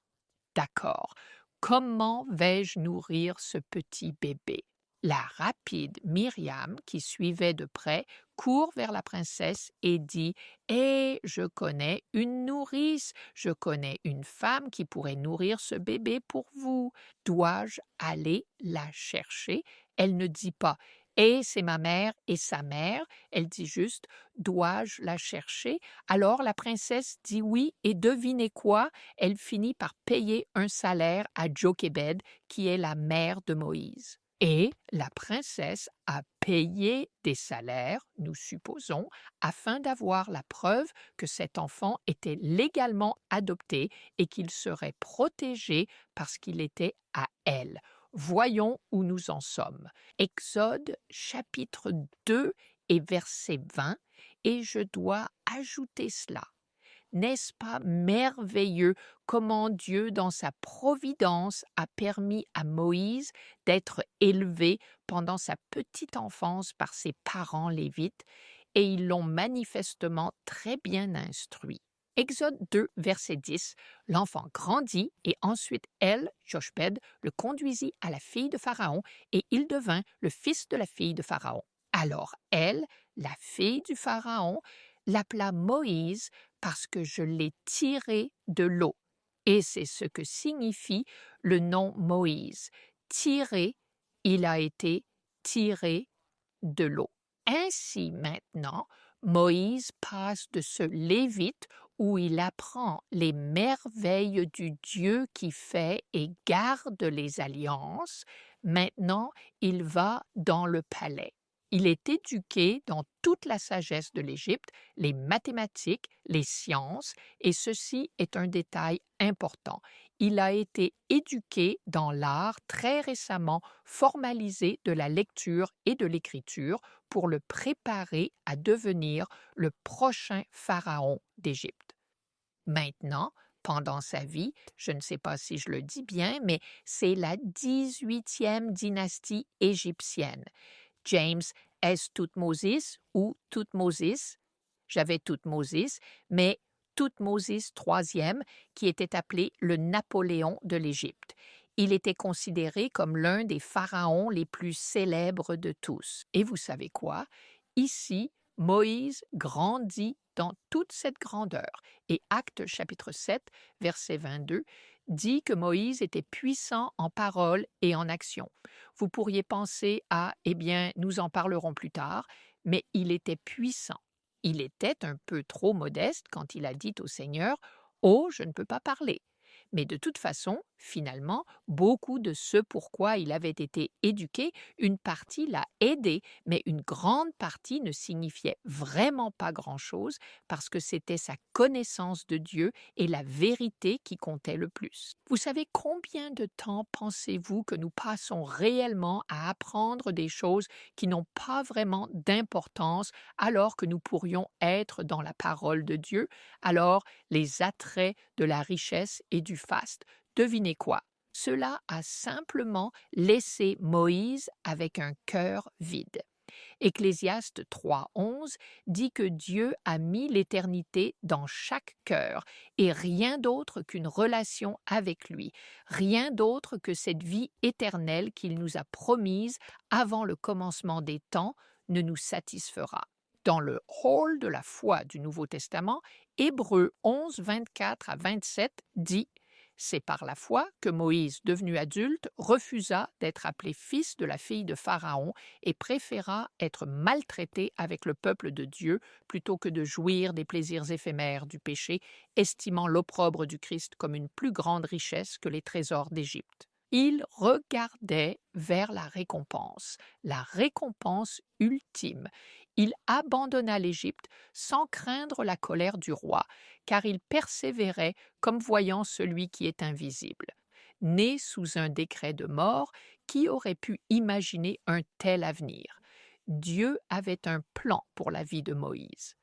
Speaker 4: D'accord, comment vais-je nourrir ce petit bébé? La rapide Myriam, qui suivait de près, court vers la princesse et dit « Eh, je connais une nourrice, je connais une femme qui pourrait nourrir ce bébé pour vous. Dois-je aller la chercher ?» Elle ne dit pas « Eh, c'est ma mère et sa mère », elle dit juste « Dois-je la chercher ?» Alors la princesse dit oui, et devinez quoi? Elle finit par payer un salaire à Jochebed, qui est la mère de Moïse. Et la princesse a payé des salaires, nous supposons, afin d'avoir la preuve que cet enfant était légalement adopté et qu'il serait protégé parce qu'il était à elle. Voyons où nous en sommes. Exode chapitre 2 et verset 20, et je dois ajouter cela. N'est-ce pas merveilleux comment Dieu, dans sa providence, a permis à Moïse d'être élevé pendant sa petite enfance par ses parents lévites, et ils l'ont manifestement très bien instruit. Exode 2, verset 10, l'enfant grandit et ensuite elle, Jochebed, le conduisit à la fille de Pharaon et il devint le fils de la fille de Pharaon. Alors elle, la fille du Pharaon, l'appela Moïse parce que je l'ai tiré de l'eau. Et c'est ce que signifie le nom Moïse. Tiré, il a été tiré de l'eau. Ainsi maintenant, Moïse passe de ce Lévite où il apprend les merveilles du Dieu qui fait et garde les alliances. Maintenant, il va dans le palais. Il est éduqué dans toute la sagesse de l'Égypte, les mathématiques, les sciences, et ceci est un détail important. Il a été éduqué dans l'art très récemment formalisé de la lecture et de l'écriture pour le préparer à devenir le prochain pharaon d'Égypte. Maintenant, pendant sa vie, je ne sais pas si je le dis bien, mais c'est la 18e dynastie égyptienne. James est Thutmose ou Thutmosis. J'avais Thutmosis, mais Thutmosis III, qui était appelé le Napoléon de l'Égypte. Il était considéré comme l'un des pharaons les plus célèbres de tous. Et vous savez quoi? Ici, Moïse grandit dans toute cette grandeur. Et Actes chapitre 7, verset 22, dit que Moïse était puissant en parole et en action. Vous pourriez penser à, eh bien, nous en parlerons plus tard, mais il était puissant. Il était un peu trop modeste quand il a dit au Seigneur « Oh, je ne peux pas parler ». Mais de toute façon, finalement, beaucoup de ce pourquoi il avait été éduqué, une partie l'a aidé, mais une grande partie ne signifiait vraiment pas grand-chose parce que c'était sa connaissance de Dieu et la vérité qui comptait le plus. Vous savez combien de temps pensez-vous que nous passons réellement à apprendre des choses qui n'ont pas vraiment d'importance alors que nous pourrions être dans la parole de Dieu? Alors, les attraits de la richesse et du faste. Devinez quoi? Cela a simplement laissé Moïse avec un cœur vide. Ecclésiaste 3.11 dit que Dieu a mis l'éternité dans chaque cœur et rien d'autre qu'une relation avec lui, rien d'autre que cette vie éternelle qu'il nous a promise avant le commencement des temps ne nous satisfera. Dans le hall de la foi du Nouveau Testament, Hébreux 11, 24 à 27 dit « C'est par la foi que Moïse, devenu adulte, refusa d'être appelé fils de la fille de Pharaon et préféra être maltraité avec le peuple de Dieu plutôt que de jouir des plaisirs éphémères du péché, estimant l'opprobre du Christ comme une plus grande richesse que les trésors d'Égypte. » Il regardait vers la récompense ultime. Il abandonna l'Égypte sans craindre la colère du roi, car il persévérait comme voyant celui qui est invisible. Né sous un décret de mort, qui aurait pu imaginer un tel avenir? Dieu avait un plan pour la vie de Moïse.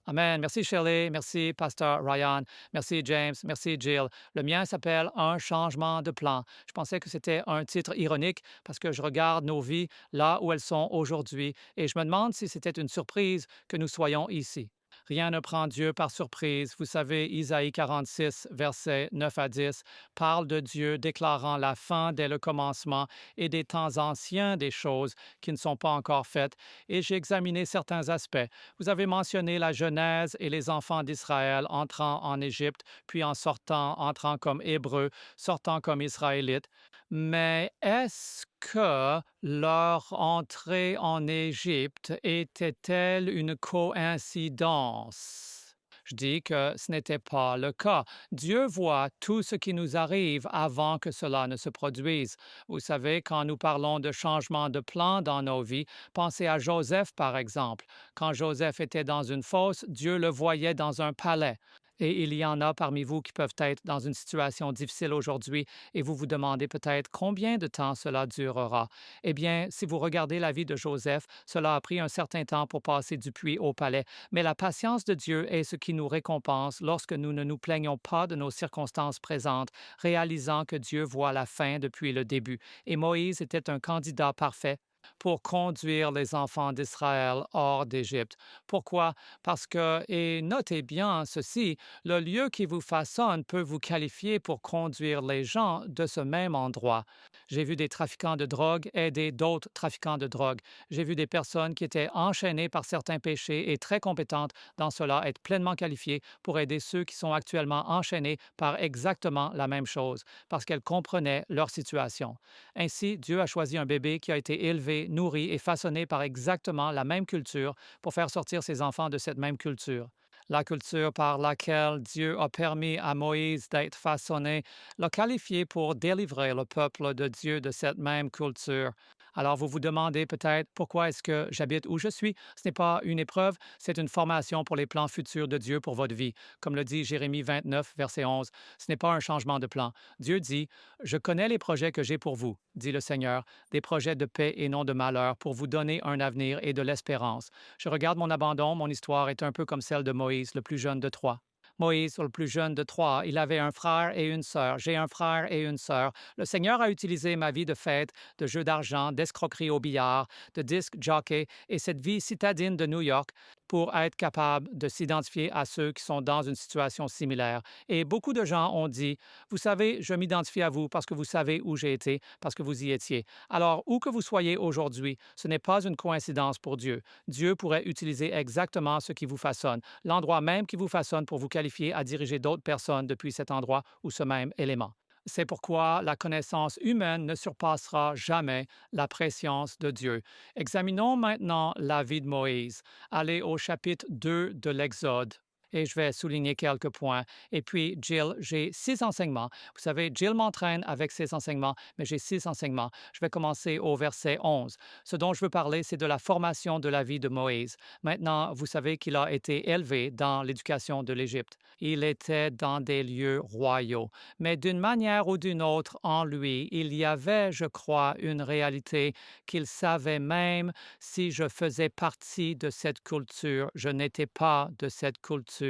Speaker 5: Amen. Merci Shirley, merci Pasteur Ryan, merci James, merci Jill. Le mien s'appelle Un changement de plan. Je pensais que c'était un titre ironique parce que je regarde nos vies là où elles sont aujourd'hui et je me demande si c'était une surprise que nous soyons ici. Rien ne prend Dieu par surprise. Vous savez, Isaïe 46, versets 9 à 10, parle de Dieu déclarant la fin dès le commencement et des temps anciens des choses qui ne sont pas encore faites. Et j'ai examiné certains aspects. Vous avez mentionné la Genèse et les enfants d'Israël entrant en Égypte, puis en sortant, entrant comme Hébreux, sortant comme Israélites. Mais est-ce que leur entrée en Égypte était-elle une coïncidence? Je dis que ce n'était pas le cas. Dieu voit tout ce qui nous arrive avant que cela ne se produise. Vous savez, quand nous parlons de changement de plan dans nos vies, pensez à Joseph par exemple. Quand Joseph était dans une fosse, Dieu le voyait dans un palais. Et il y en a parmi vous qui peuvent être dans une situation difficile aujourd'hui et vous vous demandez peut-être combien de temps cela durera. Eh bien, si vous regardez la vie de Joseph, cela a pris un certain temps pour passer du puits au palais, mais la patience de Dieu est ce qui nous récompense lorsque nous ne nous plaignons pas de nos circonstances présentes, réalisant que Dieu voit la fin depuis le début. Et Moïse était un candidat parfait pour conduire les enfants d'Israël hors d'Égypte. Pourquoi? Parce que, et notez bien ceci, le lieu qui vous façonne peut vous qualifier pour conduire les gens de ce même endroit. J'ai vu des trafiquants de drogue aider d'autres trafiquants de drogue. J'ai vu des personnes qui étaient enchaînées par certains péchés et très compétentes dans cela être pleinement qualifiées pour aider ceux qui sont actuellement enchaînés par exactement la même chose, parce qu'elles comprenaient leur situation. Ainsi, Dieu a choisi un bébé qui a été élevé, nourri et façonné par exactement la même culture pour faire sortir ses enfants de cette même culture. La culture par laquelle Dieu a permis à Moïse d'être façonné l'a qualifié pour délivrer le peuple de Dieu de cette même culture. Alors vous vous demandez peut-être pourquoi est-ce que j'habite où je suis. Ce n'est pas une épreuve, c'est une formation pour les plans futurs de Dieu pour votre vie. Comme le dit Jérémie 29, verset 11, ce n'est pas un changement de plan. Dieu dit, je connais les projets que j'ai pour vous, dit le Seigneur, des projets de paix et non de malheur, pour vous donner un avenir et de l'espérance. Je regarde mon abandon, mon histoire est un peu comme celle de Moïse, le plus jeune de trois. Moïse, le plus jeune de trois, il avait un frère et une sœur. J'ai un frère et une sœur. Le Seigneur a utilisé ma vie de fête, de jeux d'argent, d'escroquerie au billard, de disque jockey et cette vie citadine de New York pour être capable de s'identifier à ceux qui sont dans une situation similaire. Et beaucoup de gens ont dit, vous savez, je m'identifie à vous parce que vous savez où j'ai été, parce que vous y étiez. Alors, où que vous soyez aujourd'hui, ce n'est pas une coïncidence pour Dieu. Dieu pourrait utiliser exactement ce qui vous façonne, l'endroit même qui vous façonne pour vous qualifier à diriger d'autres personnes depuis cet endroit ou ce même élément. C'est pourquoi la connaissance humaine ne surpassera jamais la préscience de Dieu. Examinons maintenant la vie de Moïse. Allez au chapitre 2 de l'Exode. Et je vais souligner quelques points. Et puis, Jill, j'ai 6 enseignements. Vous savez, Jill m'entraîne avec ses enseignements, mais j'ai 6 enseignements. Je vais commencer au verset 11. Ce dont je veux parler, c'est de la formation de la vie de Moïse. Maintenant, vous savez qu'il a été élevé dans l'éducation de l'Égypte. Il était dans des lieux royaux. Mais d'une manière ou d'une autre, en lui, il y avait, je crois, une réalité qu'il savait même si je faisais partie de cette culture, je n'étais pas de cette culture.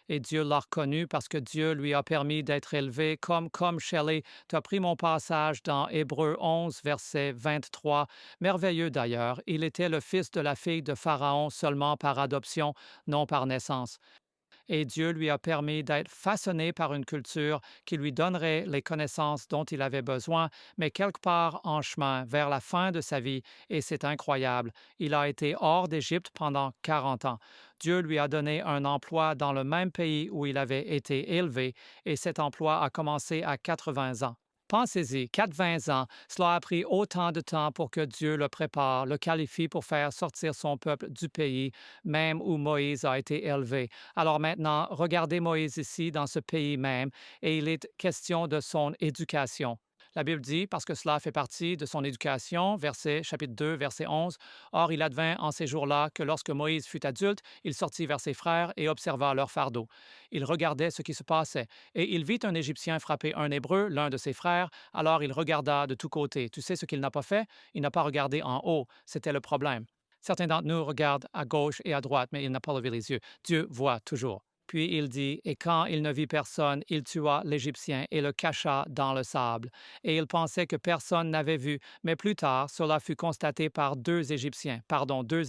Speaker 5: Et Dieu l'a reconnu parce que Dieu lui a permis d'être élevé comme Shelley. Tu as pris mon passage dans Hébreux 11, verset 23. Merveilleux d'ailleurs. Il était le fils de la fille de Pharaon seulement par adoption, non par naissance. Et Dieu lui a permis d'être façonné par une culture qui lui donnerait les connaissances dont il avait besoin, mais quelque part en chemin, vers la fin de sa vie, et c'est incroyable, il a été hors d'Égypte pendant 40 ans. Dieu lui a donné un emploi dans le même pays où il avait été élevé, et cet emploi a commencé à 80 ans. Pensez-y, 80 ans, cela a pris autant de temps pour que Dieu le prépare, le qualifie pour faire sortir son peuple du pays, même où Moïse a été élevé. Alors maintenant, regardez Moïse ici, dans ce pays même, et il est question de son éducation. La Bible dit, parce que cela fait partie de son éducation, chapitre 2, verset 11, « Or il advint en ces jours-là que lorsque Moïse fut adulte, il sortit vers ses frères et observa leur fardeau. Il regardait ce qui se passait, et il vit un Égyptien frapper un Hébreu, l'un de ses frères, alors il regarda de tous côtés. Tu sais ce qu'il n'a pas fait? Il n'a pas regardé en haut, c'était le problème. Certains d'entre nous regardent à gauche et à droite, mais il n'a pas levé les yeux. Dieu voit toujours. Puis il dit, et quand il ne vit personne, il tua l'Égyptien et le cacha dans le sable. Et il pensait que personne n'avait vu, mais plus tard, cela fut constaté par 2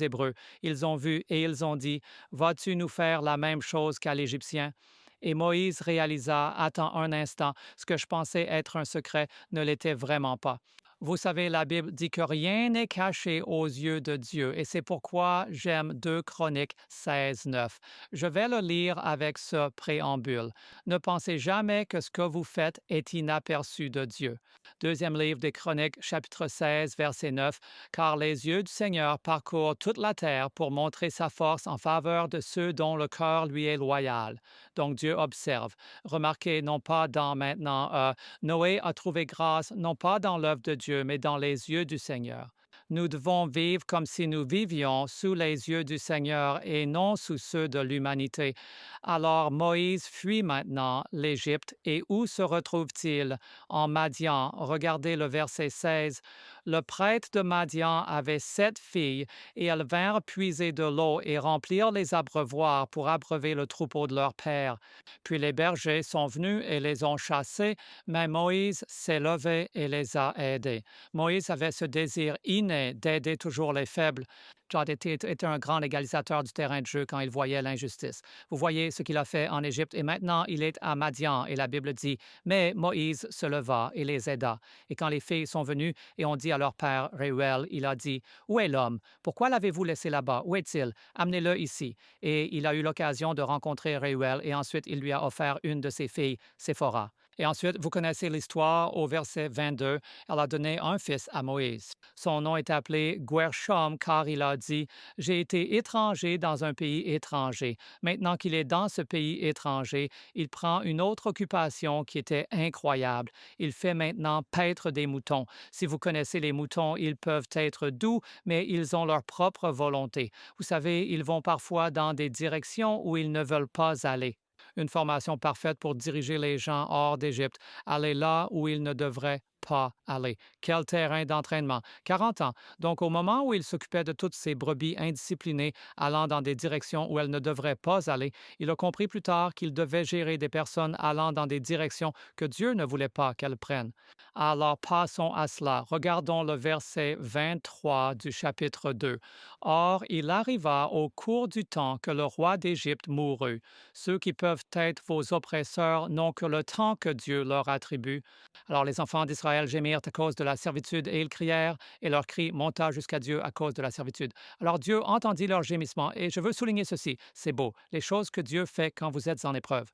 Speaker 5: Hébreux. Ils ont vu et ils ont dit, vas-tu nous faire la même chose qu'à l'Égyptien? Et Moïse réalisa, attends un instant, ce que je pensais être un secret ne l'était vraiment pas. Vous savez, la Bible dit que rien n'est caché aux yeux de Dieu, et c'est pourquoi j'aime 2 Chroniques 16, 9. Je vais le lire avec ce préambule. Ne pensez jamais que ce que vous faites est inaperçu de Dieu. Deuxième livre des Chroniques, chapitre 16, verset 9. Car les yeux du Seigneur parcourent toute la terre pour montrer sa force en faveur de ceux dont le cœur lui est loyal. Donc Dieu observe. Remarquez, non pas dans maintenant, Noé a trouvé grâce, non pas dans l'œuvre de Dieu, mais dans les yeux du Seigneur. Nous devons vivre comme si nous vivions sous les yeux du Seigneur et non sous ceux de l'humanité. Alors Moïse fuit maintenant l'Égypte et où se retrouve-t-il? En Madian. Regardez le verset 16. Le prêtre de Madian avait 7 filles et elles vinrent puiser de l'eau et remplir les abreuvoirs pour abreuver le troupeau de leur père. Puis les bergers sont venus et les ont chassés, mais Moïse s'est levé et les a aidés. Moïse avait ce désir inné d'aider toujours les faibles. John était un grand égalisateur du terrain de jeu quand il voyait l'injustice. Vous voyez ce qu'il a fait en Égypte et maintenant il est à Madian et la Bible dit « Mais Moïse se leva et les aida. » Et quand les filles sont venues et ont dit à leur père Réuel, il a dit « Où est l'homme? Pourquoi l'avez-vous laissé là-bas? Où est-il? Amenez-le ici. » Et il a eu l'occasion de rencontrer Réuel et ensuite il lui a offert une de ses filles, Séphora. Et ensuite, vous connaissez l'histoire au verset 22. Elle a donné un fils à Moïse. Son nom est appelé Guershom car il a dit, j'ai été étranger dans un pays étranger. Maintenant qu'il est dans ce pays étranger, il prend une autre occupation qui était incroyable. Il fait maintenant paître des moutons. Si vous connaissez les moutons, ils peuvent être doux, mais ils ont leur propre volonté. Vous savez, ils vont parfois dans des directions où ils ne veulent pas aller. Une formation parfaite pour diriger les gens hors d'Égypte, aller là où ils ne devraient pas aller. Quel terrain d'entraînement! 40 ans. Donc, au moment où il s'occupait de toutes ces brebis indisciplinées allant dans des directions où elles ne devraient pas aller, il a compris plus tard qu'il devait gérer des personnes allant dans des directions que Dieu ne voulait pas qu'elles prennent. Alors, passons à cela. Regardons le verset 23 du chapitre 2. Or, il arriva au cours du temps que le roi d'Égypte mourut. Ceux qui peuvent être vos oppresseurs n'ont que le temps que Dieu leur attribue. Alors les enfants d'Israël gémirent à cause de la servitude et ils crièrent, et leur cri monta jusqu'à Dieu à cause de la servitude. Alors Dieu entendit leur gémissement, et je veux souligner ceci, c'est beau, les choses que Dieu fait quand vous êtes en épreuve.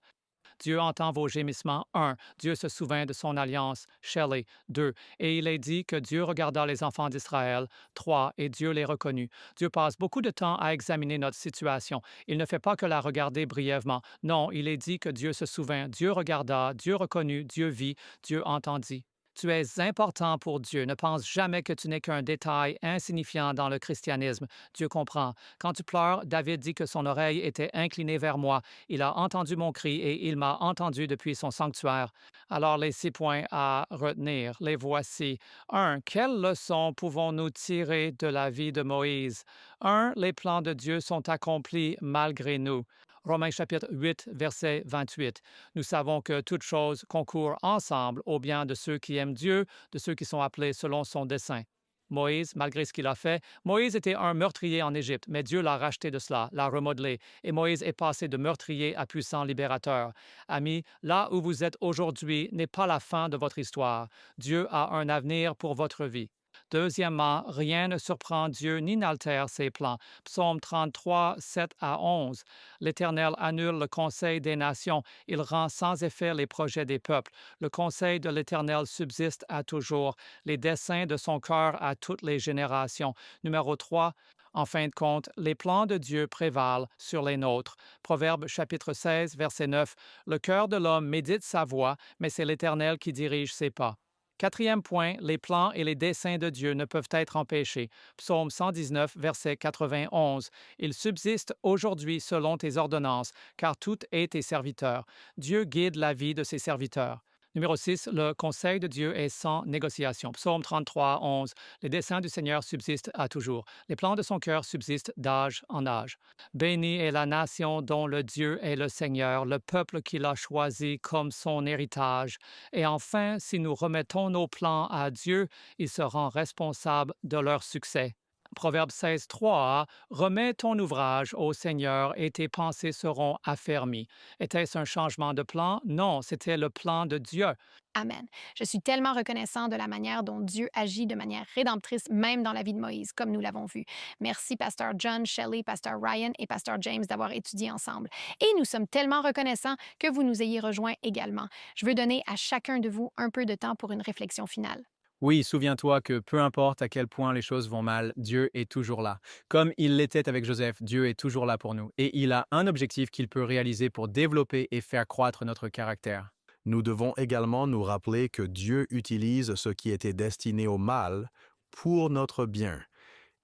Speaker 5: Dieu entend vos gémissements. 1. Dieu se souvint de son alliance. Shelley. 2. Et il est dit que Dieu regarda les enfants d'Israël. 3. Et Dieu les reconnut. Dieu passe beaucoup de temps à examiner notre situation. Il ne fait pas que la regarder brièvement. Non, il est dit que Dieu se souvint. Dieu regarda, Dieu reconnut, Dieu vit, Dieu entendit. Tu es important pour Dieu. Ne pense jamais que tu n'es qu'un détail insignifiant dans le christianisme. Dieu comprend. Quand tu pleures, David dit que son oreille était inclinée vers moi. Il a entendu mon cri et il m'a entendu depuis son sanctuaire. Alors les 6 points à retenir, les voici. 1. Quelles leçons pouvons-nous tirer de la vie de Moïse? 1. Les plans de Dieu sont accomplis malgré nous. Romains chapitre 8, verset 28. Nous savons que toutes choses concourent ensemble au bien de ceux qui aiment Dieu, de ceux qui sont appelés selon son dessein. Moïse, malgré ce qu'il a fait, Moïse était un meurtrier en Égypte, mais Dieu l'a racheté de cela, l'a remodelé, et Moïse est passé de meurtrier à puissant libérateur. Amis, là où vous êtes aujourd'hui n'est pas la fin de votre histoire. Dieu a un avenir pour votre vie. Deuxièmement, rien ne surprend Dieu ni n'altère ses plans. Psaume 33, 7 à 11. L'Éternel annule le conseil des nations. Il rend sans effet les projets des peuples. Le conseil de l'Éternel subsiste à toujours. Les desseins de son cœur à toutes les générations. Numéro 3. En fin de compte, les plans de Dieu prévalent sur les nôtres. Proverbe chapitre 16, verset 9. Le cœur de l'homme médite sa voie, mais c'est l'Éternel qui dirige ses pas. 4e point, les plans et les desseins de Dieu ne peuvent être empêchés. Psaume 119, verset 91. Il subsiste aujourd'hui selon tes ordonnances, car tout est tes serviteurs. Dieu guide la vie de ses serviteurs. Numéro 6, le conseil de Dieu est sans négociation. Psaume 33, 11. Les desseins du Seigneur subsistent à toujours. Les plans de son cœur subsistent d'âge en âge. Bénie est la nation dont le Dieu est le Seigneur, le peuple qu'il a choisi comme son héritage. Et enfin, si nous remettons nos plans à Dieu, il se rend responsable de leur succès. Proverbe 16, 3. Remets ton ouvrage au Seigneur et tes pensées seront affermies. Était-ce un changement de plan? Non, c'était le plan de Dieu.
Speaker 1: Amen. Je suis tellement reconnaissant de la manière dont Dieu agit de manière rédemptrice, même dans la vie de Moïse, comme nous l'avons vu. Merci, Pasteur John, Shelley, Pasteur Ryan et Pasteur James d'avoir étudié ensemble. Et nous sommes tellement reconnaissants que vous nous ayez rejoints également. Je veux donner à chacun de vous un peu de temps pour une réflexion finale.
Speaker 6: Oui, souviens-toi que peu importe à quel point les choses vont mal, Dieu est toujours là. Comme il l'était avec Joseph, Dieu est toujours là pour nous. Et il a un objectif qu'il peut réaliser pour développer et faire croître notre caractère.
Speaker 3: Nous devons également nous rappeler que Dieu utilise ce qui était destiné au mal pour notre bien.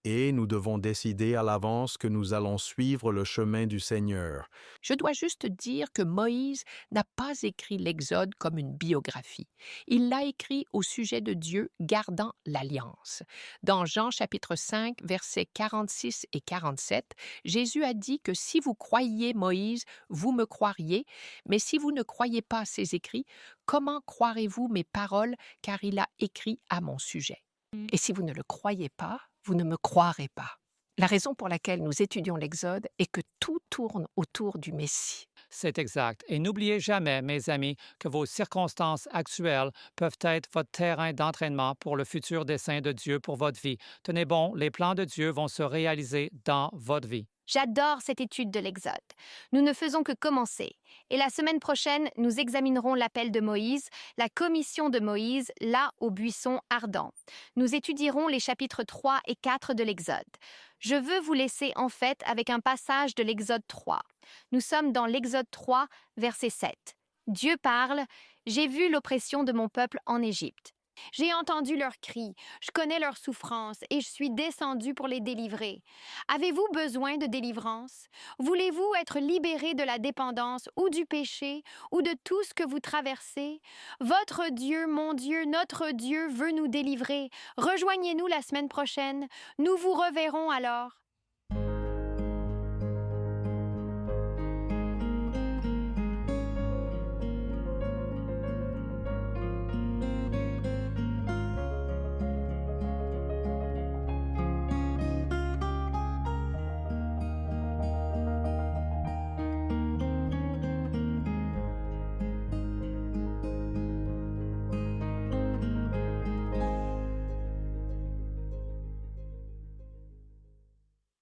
Speaker 3: Et nous devons décider à l'avance que nous allons suivre le chemin du Seigneur.
Speaker 4: Je dois juste dire que Moïse n'a pas écrit l'Exode comme une biographie. Il l'a écrit au sujet de Dieu gardant l'alliance. Dans Jean chapitre 5, versets 46 et 47, Jésus a dit que si vous croyiez Moïse, vous me croiriez, mais si vous ne croyez pas ses écrits, comment croirez-vous mes paroles, car il a écrit à mon sujet? Et si vous ne le croyez pas, vous ne me croirez pas. La raison pour laquelle nous étudions l'Exode est que tout tourne autour du Messie.
Speaker 5: C'est exact. Et n'oubliez jamais, mes amis, que vos circonstances actuelles peuvent être votre terrain d'entraînement pour le futur dessein de Dieu pour votre vie. Tenez bon, les plans de Dieu vont se réaliser dans votre vie.
Speaker 1: J'adore cette étude de l'Exode. Nous ne faisons que commencer. Et la semaine prochaine, nous examinerons l'appel de Moïse, la commission de Moïse, là au buisson ardent. Nous étudierons les chapitres 3 et 4 de l'Exode. Je veux vous laisser en fait avec un passage de l'Exode 3. Nous sommes dans l'Exode 3, verset 7. Dieu parle, « J'ai vu l'oppression de mon peuple en Égypte. J'ai entendu leurs cris, je connais leurs souffrances et je suis descendu pour les délivrer. Avez-vous besoin de délivrance? Voulez-vous être libéré de la dépendance ou du péché ou de tout ce que vous traversez? Votre Dieu, mon Dieu, notre Dieu veut nous délivrer. Rejoignez-nous la semaine prochaine. Nous vous reverrons alors.